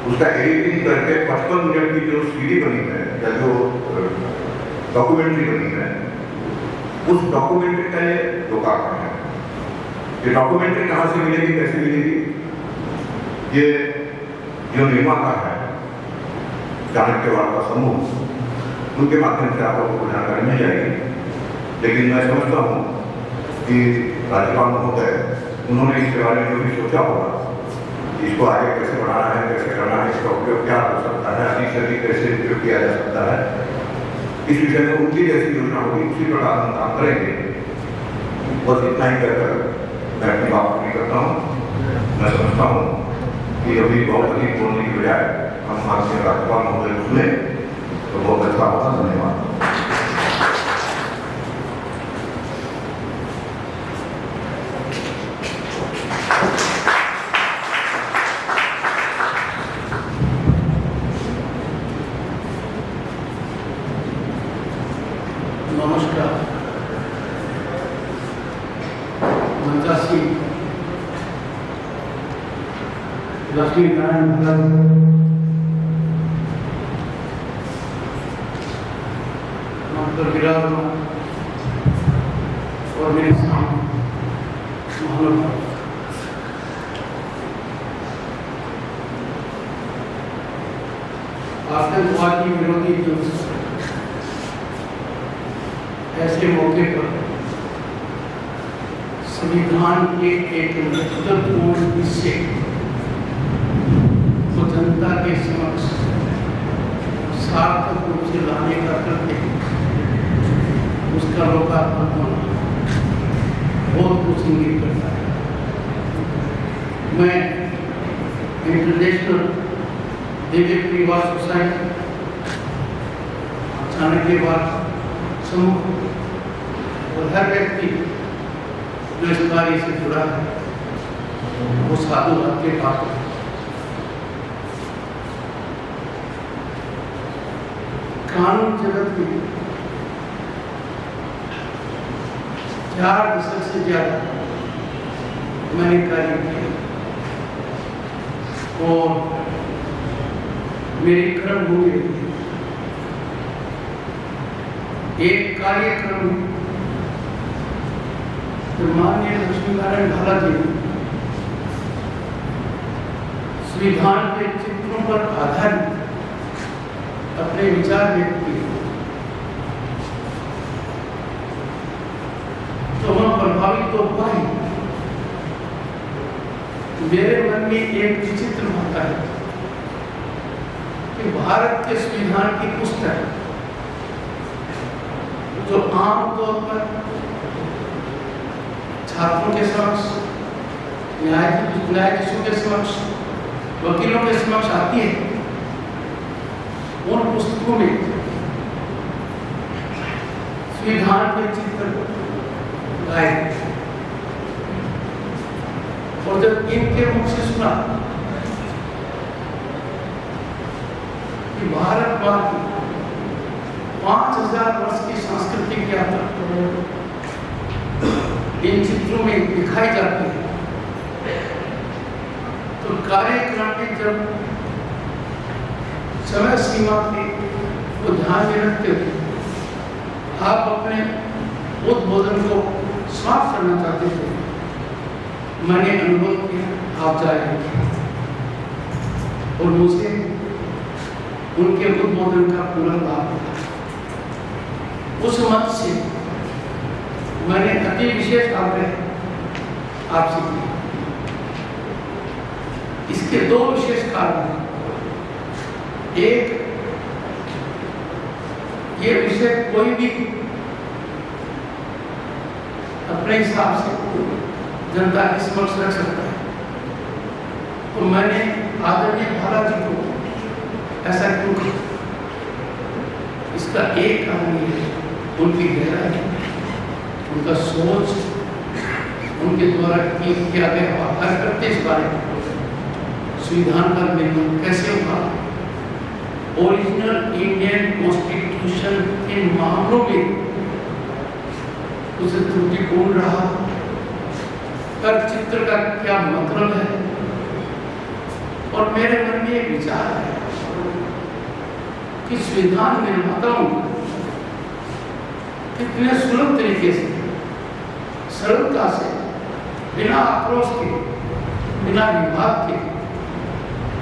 उसका एडिटिंग करके 55 मिनट की जो सीडी बनी है या जो डॉक्यूमेंट्री बनी है, उस डॉक्यूमेंट्री का ये लोकार्पण है। ये डॉक्यूमेंट्री कहाँ से मिलेगी, कैसे मिलेगी, ये जो निर्माता है चाणक्य वार्ता समूह, उनके माध्यम से आप लोगों को जानकारी मिल जाएगी। लेकिन मैं समझता हूँ कि राज्यपाल महोदय उन्होंने इसके बारे में जो भी सोचा होगा, इसको आगे कैसे बढ़ाना है, कैसे करना है, इसका उपयोग क्या हो सकता है, अधिक से अधिक कैसे उपयोग किया जा सकता है, इस विषय में उनकी जैसी योजना होगी उसी प्रकार हम काम करेंगे। बस इतना ही कहकर मैं अपनी बात पूरी करता हूँ। मैं समझता हूँ कि अभी बहुत अधिक बोलने की बजाय हम आपसे राज्यपाल महोदय सुने तो बहुत अच्छा होगा। धन्यवाद। नमस्कार। मंचासी लक्ष्मी नारायण भगत डॉक्टर विराजमान और मेरे सामने महानुभाव आतंकवादी विरोधी दिवस, ऐसे मौके पर संविधान के एक महत्वपूर्ण हिस्से को जनता के समक्ष सार्थक रूप से लाने का करते उसका लोकार्पण होना बहुत कुछ इंगित करता है। मैं इंटरनेशनल दिव्य परिवार सोसाइटी चाणक्यवाद समूह और हर व्यक्ति जो इस कार्य से जुड़ा है वो साधुवाद के पात्र है। कानून जगत में 4 दशक से ज्यादा मैंने कार्य किया और मेरी कर्म भूमि एक कार्यक्रम तो माननीय लक्ष्मी नारायण भाला जी संविधान के चित्रों पर आधारित अपने विचार व्यक्त किए तो वह प्रभावित तो हुआ ही। मेरे मन में एक विचित्र होता है कि भारत के संविधान की पुस्तक जो आमतौर पर छात्रों के समक्ष, न्यायाधीशों के समक्ष, वकीलों के समक्ष आती है, उन पुस्तकों में संविधान के चित्र लाए और जब इनके मुख से सुना कि भारत मां की 5000 वर्ष की सांस्कृतिक यात्रा इन चित्रों में दिखाई जाती है, तो कार्यक्रम में जब समय सीमा को ध्यान में रखते हुए आप अपने उद्बोधन को समाप्त करना चाहते थे, मैंने अनुभव किया आप जाएंगे और मुझे उनके उद्बोधन का पूरा लाभ मिला। उस मत से मैंने अति विशेष आग्रह आपसे किया। इसके 2 विशेष कारण हैं। एक, ये विषय कोई भी अपने हिसाब से जनता के समक्ष रख सकता है, तो मैंने आदरणीय भाला जी को ऐसा क्यों किया? इसका एक कारण ये है उनकी गहराई, उनका सोच, उनके द्वारा किया गया हर करते इस बारे में संविधान का निर्माण कैसे हुआ, ओरिजिनल इंडियन कॉन्स्टिट्यूशन इन मामलों में उसे त्रुटिपूर्ण रहा, कर चित्र का क्या मतलब है। और मेरे मन में एक विचार है कि संविधान निर्माताओं कितने सुलभ तरीके से, सरलता से, बिना आक्रोश के, बिना विवाद के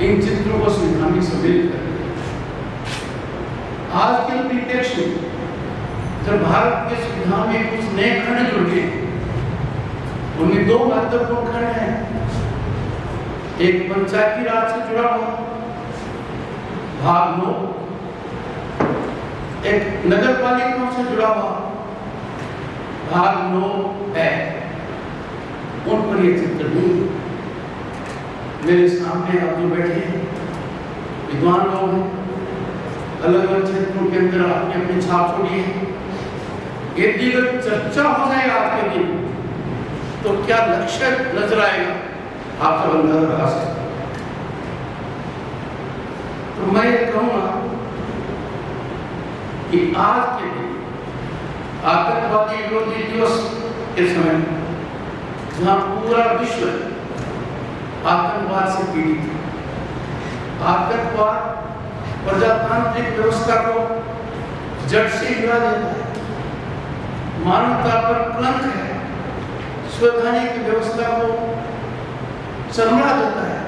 इन चित्रों को संविधान में सम्मिलित कर दिया। आज के परिप्रेक्ष्य में जब भारत के संविधान में कुछ नए खंड जुड़ गए, उनमें 2 महत्वपूर्ण खंड हैं। एक पंचायती राज से जुड़ा हुआ भाग 9, एक नगर पालिकाओं से जुड़ा हुआ भाग 9 है। उन पर ये चित्र नहीं। मेरे सामने आप जो बैठे हैं विद्वान लोग हैं, अलग अलग क्षेत्रों के अंदर आपने अपनी छाप छोड़ी है। यदि अगर चर्चा हो जाए आज के दिन तो क्या लक्ष्य नजर आएगा आप सब अंदाजा लगा सकते। तो मैं ये कहूंगा कि आज के दिन आतंकवादी विरोधी दिवस के समय जहां पूरा विश्व आतंकवाद से पीड़ित है, आतंकवाद प्रजातांत्रिक व्यवस्था को जड़ से गिरा देता है, मानवता पर कलंक है, संवैधानिक व्यवस्था को चरमरा देता है,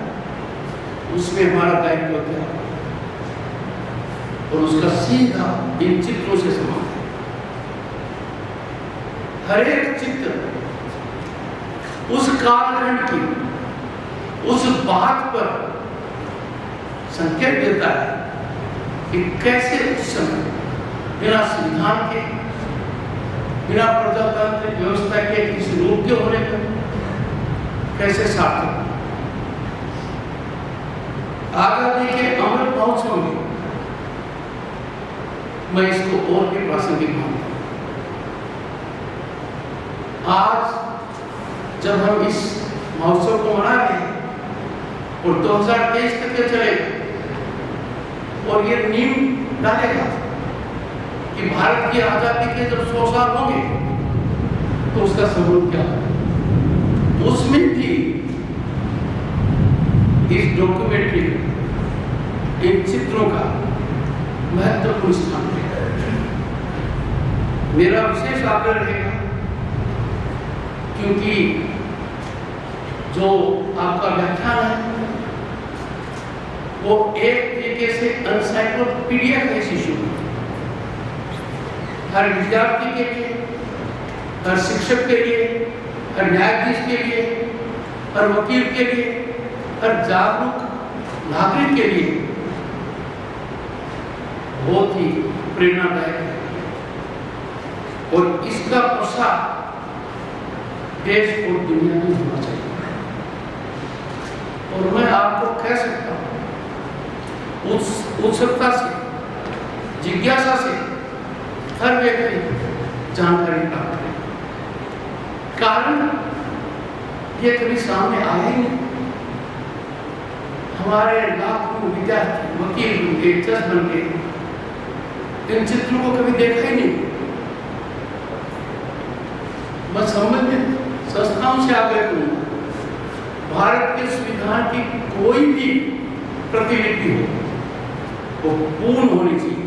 उसमें हमारा दायित्व क्या है? और उसका सीधा इन चित्रों से संबंध है। हर एक चित्र उस कालखंड की उस बात पर संकेत देता है कि कैसे उस समय बिना संविधान के, बिना प्रजातांत्रिक व्यवस्था के इस रूप के होने पर कैसे सार्थक। आजादी के अमृत महोत्सव में मैं इसको और भी प्रासंगिक मानता हूं। आज जब हम इस महोत्सव को मना रहे हैं और 2023 तक ये चलेगा और ये नींव डालेगा कि भारत की आजादी के जब 100 साल होंगे तो उसका स्वरूप क्या है। उसमें भी इस डॉक्यूमेंट्री इन चित्रों का महत्वपूर्ण स्थान रहेगा। मेरा विशेष आग्रह रहेगा, क्योंकि जो आपका व्याख्यान है वो एक तरीके से एनसाइक्लोपीडिया का इशू है। हर विद्यार्थी के लिए, हर शिक्षक के लिए, हर न्यायाधीश के लिए, हर वकील के लिए, हर जागरूक नागरिक के लिए बहुत ही प्रेरणादायक है। और इसका प्रसार देश और दुनिया में होना चाहिए। और मैं आपको कह सकता हूं, उत्सुकता से, जिज्ञासा से हर व्यक्ति जानकारी प्राप्त करे। कारण ये कभी सामने आया ही नहीं। हमारे लाखों विद्यार्थी वकील बन के, जज बन के इन चित्रों को कभी देखा ही नहीं। मैं संबंधित संस्थाओं से आग्रह करूंगा, भारत के संविधान की कोई भी प्रतिलिपि हो वो पूर्ण होनी चाहिए।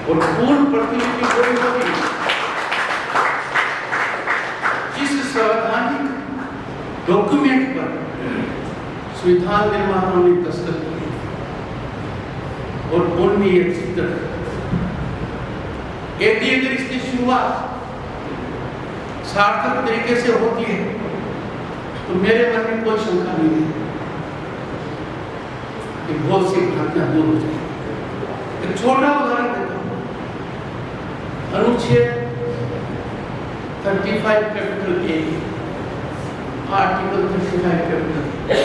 और पूर्ण प्रतिलिपि वही होगी जिस संवैधानिक डॉक्यूमेंट पर संविधान निर्माताओं ने दस्तखत किए और उनमें ये चित्र। यदि अगर इसकी शुरुआत सार्थक तरीके से होती है तो मेरे मन में कोई शंका नहीं है कि बहुत सी भ्रांतियां दूर हो जाएगी। एक छोटा उदाहरण देता हूं। अनुच्छेद 35 capital A, article 35 capital A,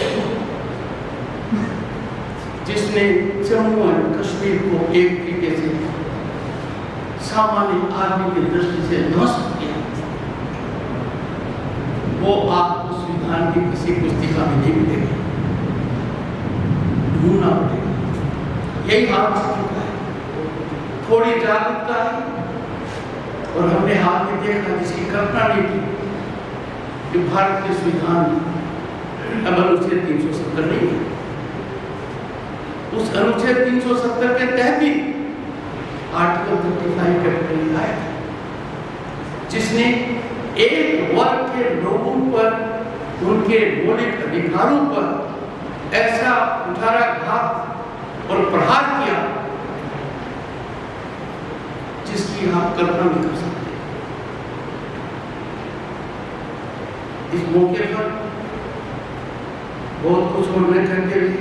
जिसने जम्मू एंड कश्मीर को एक तरीके से सामान्य आदमी की दृष्टि से नष्ट किया, वो आपको संविधान की किसी पुस्तिका में नहीं मिलेगी, ढूंढना पड़ेगा। यही हाल हो चुका है। थोड़ी जागरूकता है और हमने हाल में देखा, जिसकी कल्पना नहीं की, कि भारत के संविधान में अब अनुच्छेद 370 नहीं है। उस अनुच्छेद 370 के तहत ही आर्टिकल 35 कैपिटल आया था, जिसने एक वर्ग के लोगों पर, उनके मौलिक अधिकारों पर ऐसा कुठाराघात और प्रहार किया जिसकी आप कल्पना नहीं कर सकते। इस मौके पर बहुत कुछ बोलने करके भी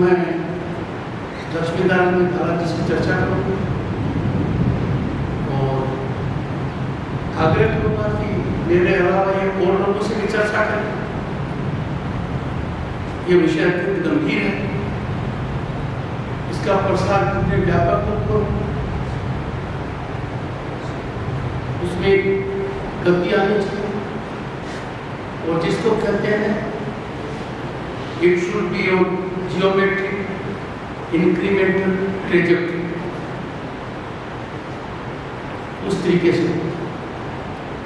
मैं लक्ष्मीनारायण में धारा जिसकी चर्चा करूँगा और आग्रह करूँगा कि मेरे अलावा ये और लोगों से भी चर्चा करें। ये विषय अत्यंत गंभीर है, इसका प्रसार कितने व्यापक रूप हो, उसमें गति आनी चाहिए। और जिसको कहते हैं it should be on geometric incremental trajectory, उस तरीके से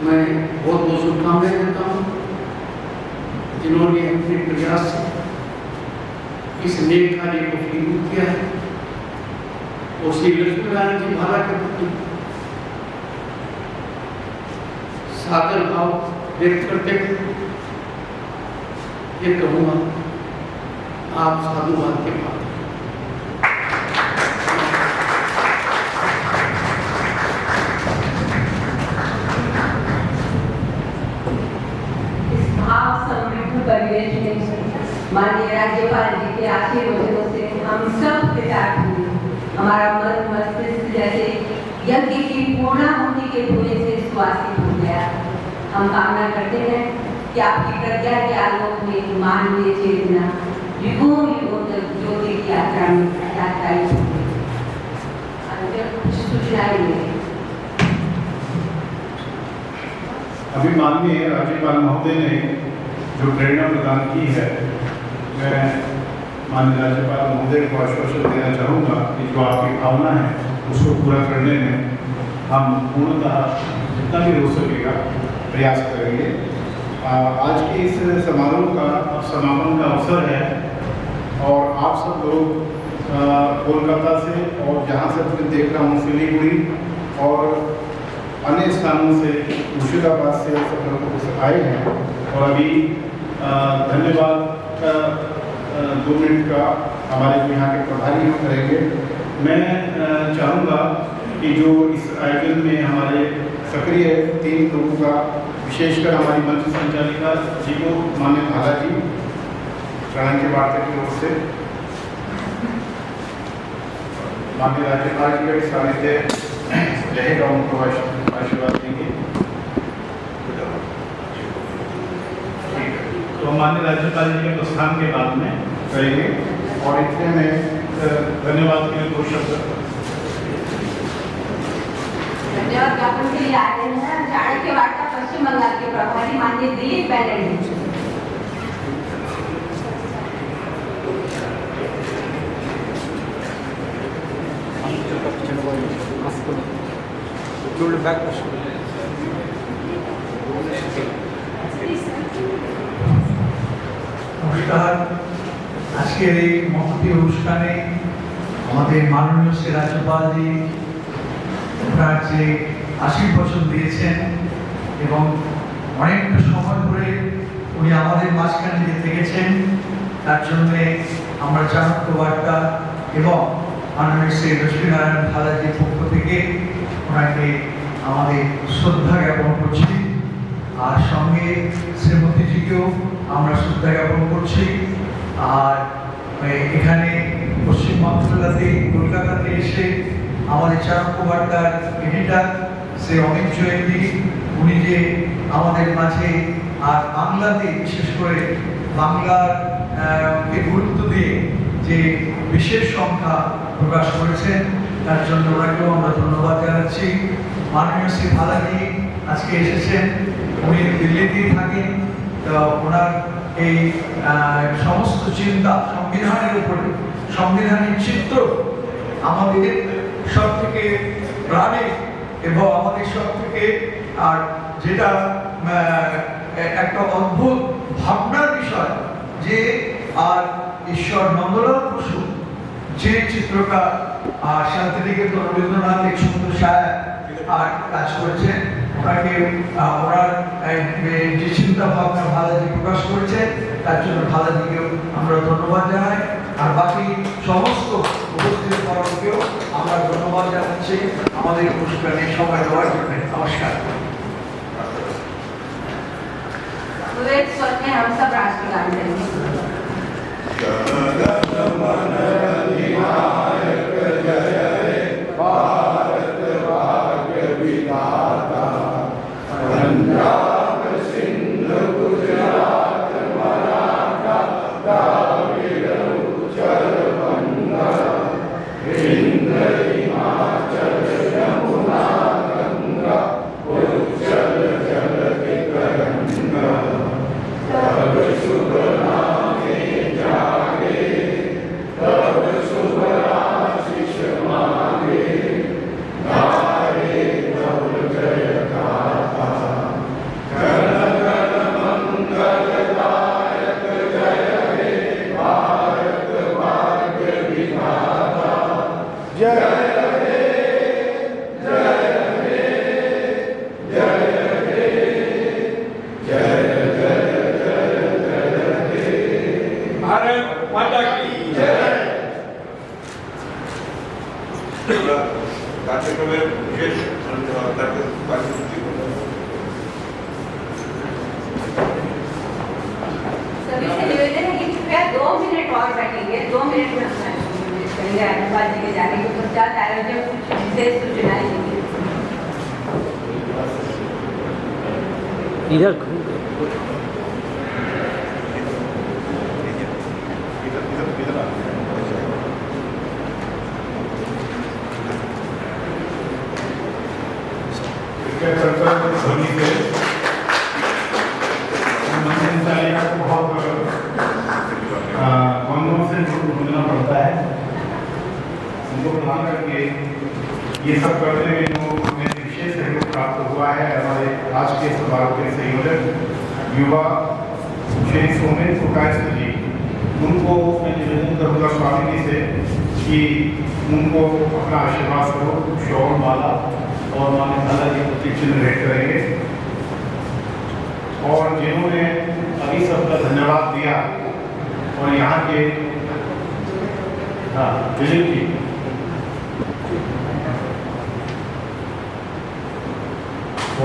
मैं बहुत बहुत शुभकामनाएं देता हूँ जिन्होंने अपने प्रयास से इस नेक कार्य को फलीभूत किया है। और श्री लक्ष्मीनारायण जी भाला के प्रति सादर भाव व्यक्त करते हुए ये कहूँगा, आप साधुवाद के पात्र। इस भाव समृद्ध परिवेश में माननीय राज्यपाल जी के आशीर्वचनों से हम सब कृतार्थ हुए। हमारा मन मस्तिष्क जैसे यज्ञ की पूर्णाहुति के धुएं से सुवासित हो गया। हम कामना करते हैं कि आपकी प्रज्ञा के आलोक में मानवीय चेतना युगों युगों तक ज्योति की यात्रा में यात्राई होगी। कुछ सूचनाएं मिलें। अभी माननीय राज्यपाल महोदय ने जो प्रेरणा प्रदान की है, मैं माननीय राज्यपाल महोदय को आश्वासन देना चाहूँगा कि जो आपकी भावना है उसको पूरा करने में हम पूर्णतः जितना भी हो सकेगा प्रयास करेंगे। आज के इस समारोह का समापन का अवसर है और आप सब लोग कोलकाता से और जहाँ से मैं देख रहा हूँ सिलीगुड़ी और अन्य स्थानों से, मुर्शिदाबाद से सब लोग आए हैं और अभी धन्यवाद का 2 मिनट का हमारे जो यहाँ के प्रभारी हम करेंगे। मैं चाहूँगा कि जो इस आयोजन में हमारे सक्रिय 3 लोगों का, विशेषकर हमारी मंच संचालिका जी को माननीय भाला जी प्रणय के वार्ता की ओर से, माननीय राज्यपाल जी का सानिध्य रहेगा, उनको आशीर्वाद देंगे। तो माननीय राज्यपाल जी के प्रस्थान के बाद में करेंगे और इतने में धन्यवाद के लिए 2 शब्द धन्यवाद ज्ञापन के लिए आए हैं चाणक्य वार्ता पश्चिम बंगाल के प्रभारी माननीय दिलीप बैनर्जी। নমস্কার। আজকের এই মহতী অনুষ্ঠানে আমাদের মাননীয় শ্রী রাজ্যপালজি ওনার যে আশীর্বচন দিয়েছেন এবং অনেকটা সময় ধরে উনি আমাদের মাঝখানে যে থেকেছেন, তার জন্যে আমরা চাণক্য বার্তা এবং মাননীয় শ্রী লক্ষ্মীনারায়ণ ভালাজির পক্ষ থেকে ওনাকে আমাদের শ্রদ্ধা জ্ঞাপন করছি। আর সঙ্গে শ্রীমতীজিকেও আমরা শ্রদ্ধা জ্ঞাপন করছি। আর এখানে পশ্চিমবাংলাতে কলকাতাতে এসে আমাদের চাণক্য বার্তার এডিটর শ্রী অমিত জয়েন্দ্রী, উনি যে আমাদের মাঝে আর বাংলাতে বিশেষ করে বাংলার গুরুত্ব দিয়ে যে বিশেষ সংখ্যা প্রকাশ করেছেন, তার জন্য ওনাকেও আমরা ধন্যবাদ জানাচ্ছি। মাননীয় শ্রী ভালাজি আজকে এসেছেন, উনি দিল্লিতেই থাকেন। তো ওনার এই সমস্ত চিন্তা সংবিধানের উপরে, সংবিধানের চিত্র আমাদের সব থেকে প্রাণে এবং আমাদের সব থেকে আর যেটা একটা অদ্ভুত ভাবনার বিষয় যে আর ঈশ্বর নন্দলাল বসু যে চিত্রকার শান্তিনিকেতন রবীন্দ্রনাথ এক সুন্দর সায়া আর কাজ করেছেন, ওনাকে ওনার যে চিন্তা ভাবনা ভালাজি প্রকাশ করেছে, তার জন্য ভালাজিকেও আমরা ধন্যবাদ জানাই। আর বাকি সমস্ত উপস্থিত বড়কেও আমরা ধন্যবাদ জানাচ্ছি আমাদের অনুষ্ঠানে সময় দেওয়ার জন্য। নমস্কার। एक स्वर में हम सब राष्ट्रगान करेंगे। करेंगे। 2 मिनट में अपना करेंगे आशीर्वाद जी के जाने के पश्चात आयोजक कुछ विशेष सूचनाएं देंगे। इधर तालिका को बहुत वंदों से ढूंढना पड़ता है। उनको बुला करके ये सब करने में जो हमें विशेष सहयोग प्राप्त हुआ है हमारे आज के समारोह के संयोजक युवा श्री सोमेन पुकायस्थ जी, उनको मैं निवेदन करूँगा स्वामी जी से कि उनको अपना आशीर्वाद स्वरूप शौर माला और मान्यता जी प्रतीक चिन्ह भेंट करेंगे। और जिन्होंने अभी सबका धन्यवाद दिया और यहाँ के दिलीप जी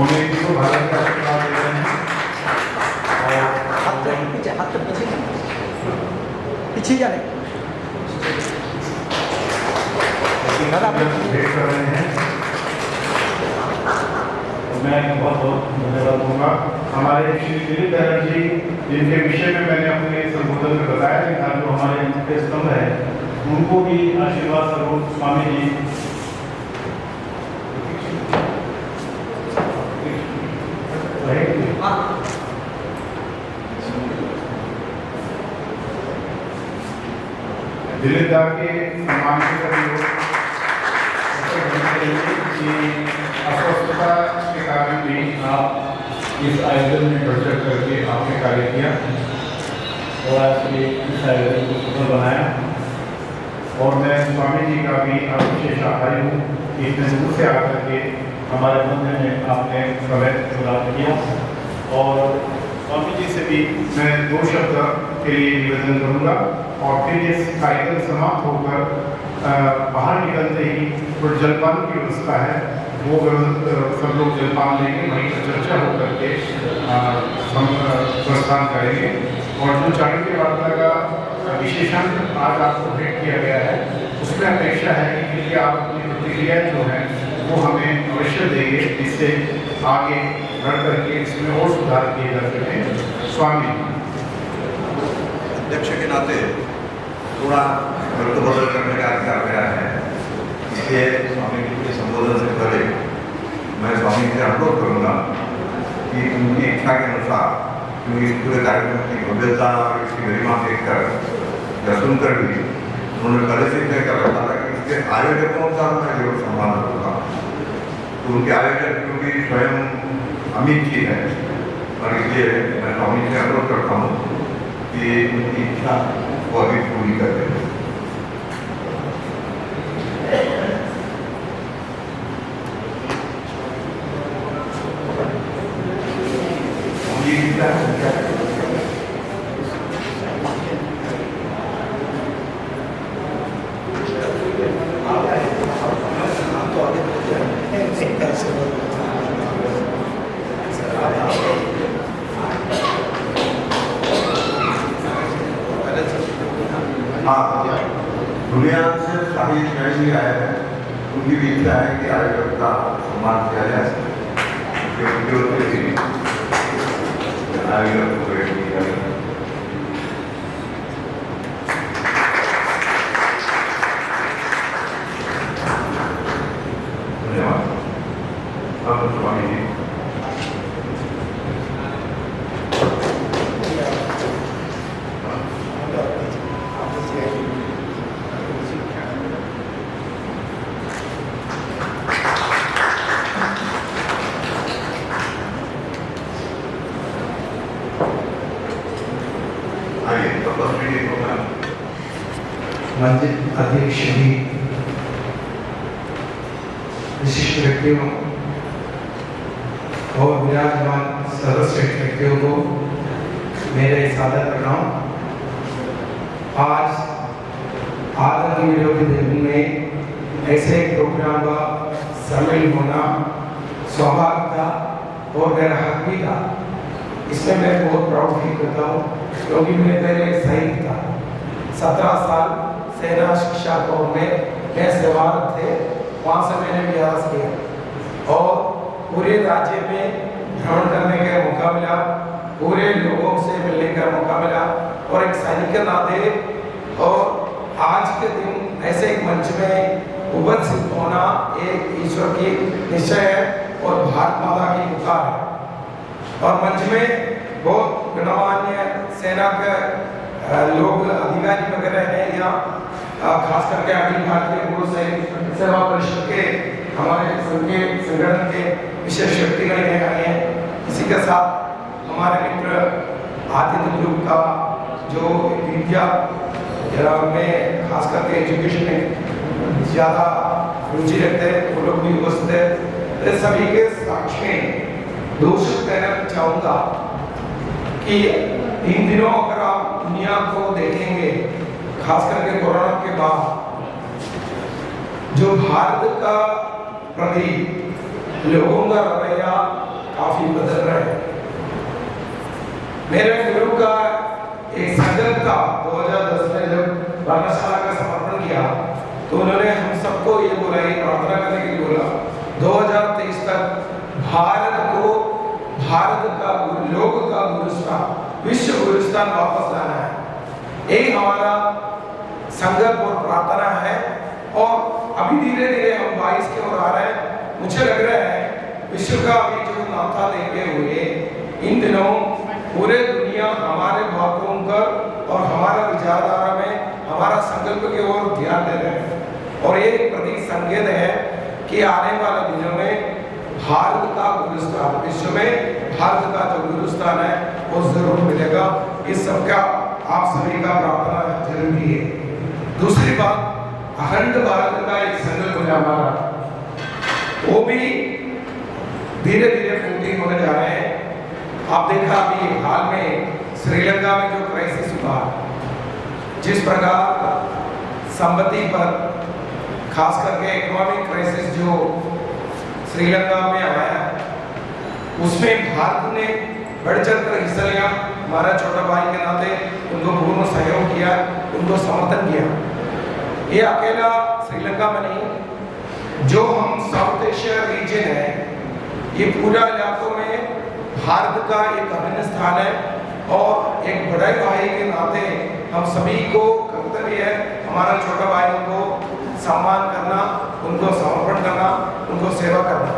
उन्हें भी भारत का आशीर्वाद दे रहे हैं और पीछे जाने भेंट कर रहे हैं। मैं बहुत बहुत धन्यवाद दूंगा हमारे श्री दिलीप दयाल जी, जिनके विषय में मैंने अपने संबोधन में बताया कि जो हमारे मुख्य स्तंभ है, उनको भी आशीर्वाद स्वरूप स्वामी जी दिलीप दा के सम्मान की अस्वस्थता के कारण भी आप इस आयोजन में बढ़ चढ़ करके आपने कार्य किया और आज के इस आयोजन को सफल बनाया। और मैं स्वामी जी का भी विशेष आभारी हूँ कि इतने दूर से आकर के हमारे मंदिर में आपने समय प्रदान किया। और स्वामी जी से भी मैं 2 शब्द के लिए निवेदन करूँगा और फिर ये कार्यक्रम समाप्त होकर बाहर निकलते ही तो जलपान की व्यवस्था है, वो सब लोग जलपान लेंगे, वहीं पर चर्चा होकर के प्रस्थान करेंगे। और जो चाणक्य वार्ता का विशेषांक आज आपको भेंट किया गया है, उसमें अपेक्षा है कि आप अपनी प्रतिक्रिया जो है वो हमें अवश्य देंगे, जिससे आगे बढ़ करके इसमें और सुधार किए जा सके। स्वामी अध्यक्ष के नाते थोड़ा बदल करने का अधिकार मेरा है, इसलिए स्वामी जी के संबोधन से पहले मैं स्वामी से अनुरोध करूँगा कि उनकी इच्छा के अनुसार, क्योंकि इस पूरे कार्यक्रम की भव्यता और इसकी गरिमा देखकर या सुनकर भी उन्होंने पहले से तय कर रखा था कि इसके आयोजकों का मैं जरूर सम्मान करूँगा। तो उनके आयोजक क्योंकि स्वयं अमित जी है, और इसलिए मैं स्वामी से अनुरोध करता हूँ कि उनकी इच्छा को अभी पूरी कर दें। दुनिया से शाही जैन भी आए हैं, उनकी भी इच्छा है कि आयोजक का सम्मान किया जाए, उनकी ओर से भी आयोजक को भेंट की जाए। धन्यवाद। अब स्वामी जी मंदिर अध्यक्ष भी, विशिष्ट व्यक्तियों और विराजमान सर्वश्रेष्ठ व्यक्तियों को मेरे सादर प्रणाम। आज आदरणीय विरोधी दिन में ऐसे प्रोग्राम का शामिल होना सौभाग्य था और मेरा हक भी था। इसमें मैं बहुत प्राउड फील करता हूँ, क्योंकि मैं पहले सही था, 17 साल सेना शिक्षा कोर में मैं सेवारत थे, वहाँ से मैंने अभ्यास किया और पूरे राज्य में भ्रमण करने का मौका मिला, पूरे लोगों से मिलने का मौका मिला और एक सैनिक के नाते और आज के दिन ऐसे एक मंच में उपस्थित होना एक ईश्वर की निश्चय है और भारत माता की पुकार है। और मंच में बहुत गणमान्य सेना के लोग अधिकारी वगैरह हैं या खास करके अखिल भारतीय पूर्व सैनिक सेवा परिषद के हमारे संगठन के विशेष व्यक्तिगण आए हैं। इसी के साथ हमारे मित्र आदित्य ग्रुप का जो विद्या में खास करके एजुकेशन में ज़्यादा रुचि रखते हैं, वो लोग भी उपस्थित है। सभी के साक्ष्य में दोषित कहना चाहूँगा कि इन दिनों अगर आप दुनिया को देखेंगे, खास करके कोरोना के बाद जो भारत का प्रति लोगों का रवैया काफी बदल रहा है। मेरे गुरु का एक संकल्प था 2010 में जब वर्णशाला का समर्पण किया तो उन्होंने हम सबको ये बोला, ये प्रार्थना करने के लिए बोला 2023 तक भारत को भारत का लोक का गुरुस्थान, विश्व गुरुस्थान वापस लाना है। यही हमारा संकल्प और प्रार्थना है और अभी धीरे धीरे हम 22 की ओर आ रहे हैं। मुझे लग रहा है विश्व का अभी जो नाता देखते हुए इन दिनों पूरे दुनिया हमारे बातों पर और हमारा विचारधारा में हमारा संकल्प की ओर ध्यान दे रहे हैं और ये एक प्रतीक संकेत है कि आने वाले दिनों में भारत का गुरुस्थान, विश्व में भारत का जो गुरुस्थान है वो जरूर मिलेगा। इस सबका आप सभी का प्रार्थना जरूरी है। दूसरी बात, अखंड भारत का एक संकल्प है हमारा, वो भी धीरे धीरे पूर्ण होने जा रहे हैं। आप देखा अभी हाल में श्रीलंका में जो क्राइसिस हुआ, जिस प्रकार संपत्ति पर खास करके इकोनॉमिक क्राइसिस जो श्रीलंका में आया, उसमें भारत ने बढ़ चढ़कर हिस्सा लिया। हमारा छोटा भाई के नाते उनको पूर्ण सहयोग किया, उनको समर्थन किया। ये अकेला श्रीलंका में नहीं, जो हम साउथ एशिया रीजन है, ये पूरा इलाकों में भारत का एक अभिन्न स्थान है और एक बड़े भाई के नाते हम सभी को कर्तव्य है हमारा छोटा भाई को सम्मान करना, उनको समर्पण करना, उनको सेवा करना।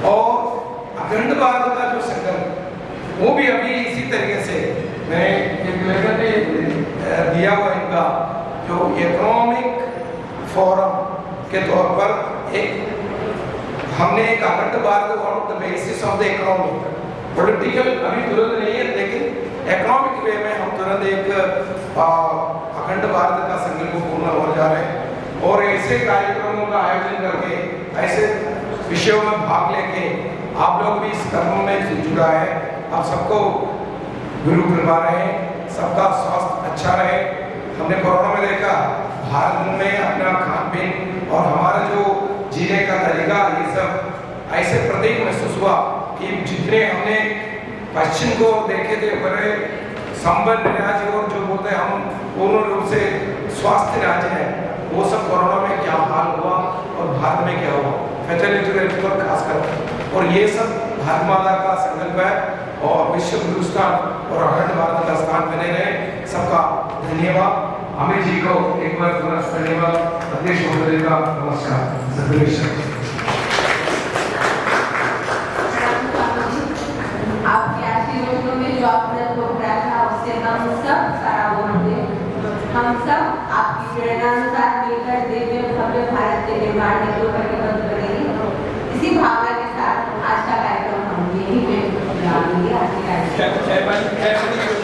और अखंड भारत का जो संकल्प वो भी अभी इसी तरीके से मैंने एक लेटर में दिया हुआ इनका जो इकोनॉमिक फोरम के तौर पर एक हमने एक अखंड Bharat on the basis of the economic political अभी तुरंत नहीं है, लेकिन इकोनॉमिक वे में हम तुरंत एक अखंड भारत का संकल्प पूर्ण हो जा रहे हैं और ऐसे कार्यक्रमों का आयोजन करके ऐसे विषयों में भाग लेके आप लोग भी इस कर्म में जुड़ा है। आप सबको गुरु कृपा रहे, सबका स्वास्थ्य अच्छा रहे। हमने कोरोना में देखा भारत में अपना खान पीन और हमारा जो जीने का तरीका, ये सब ऐसे प्रतीक महसूस हुआ कि जितने हमने पश्चिम को देखे थे बड़े संपन्न राज्य और जो बोलते हैं हम पूर्ण रूप से स्वास्थ्य राज्य है, वो सब कोरोना में क्या हाल हुआ और भारत में क्या हुआ, फैटेलिटी रेट पर खास कर। और ये सब भारत माता का संकल्प है और विश्व गुरुस्थान और अखंड भारत का स्थान बने रहे। सबका धन्यवाद। अमित जी को एक बार पुनः धन्यवाद। अध्यक्ष महोदय का नमस्कार। आपके आशीर्वादों में जो आपने प्रोग्राम था उससे हम सब सराहनीय होंगे। हम सब आपकी प्रेरणानुसार मिलकर दिव्य भव्य भारत के निर्माण हेतु प्रतिबद्ध बनेंगे। इसी भावना के साथ आज का कार्यक्रम हम यहीं पे विराम देंगे। आज के कार्यक्रम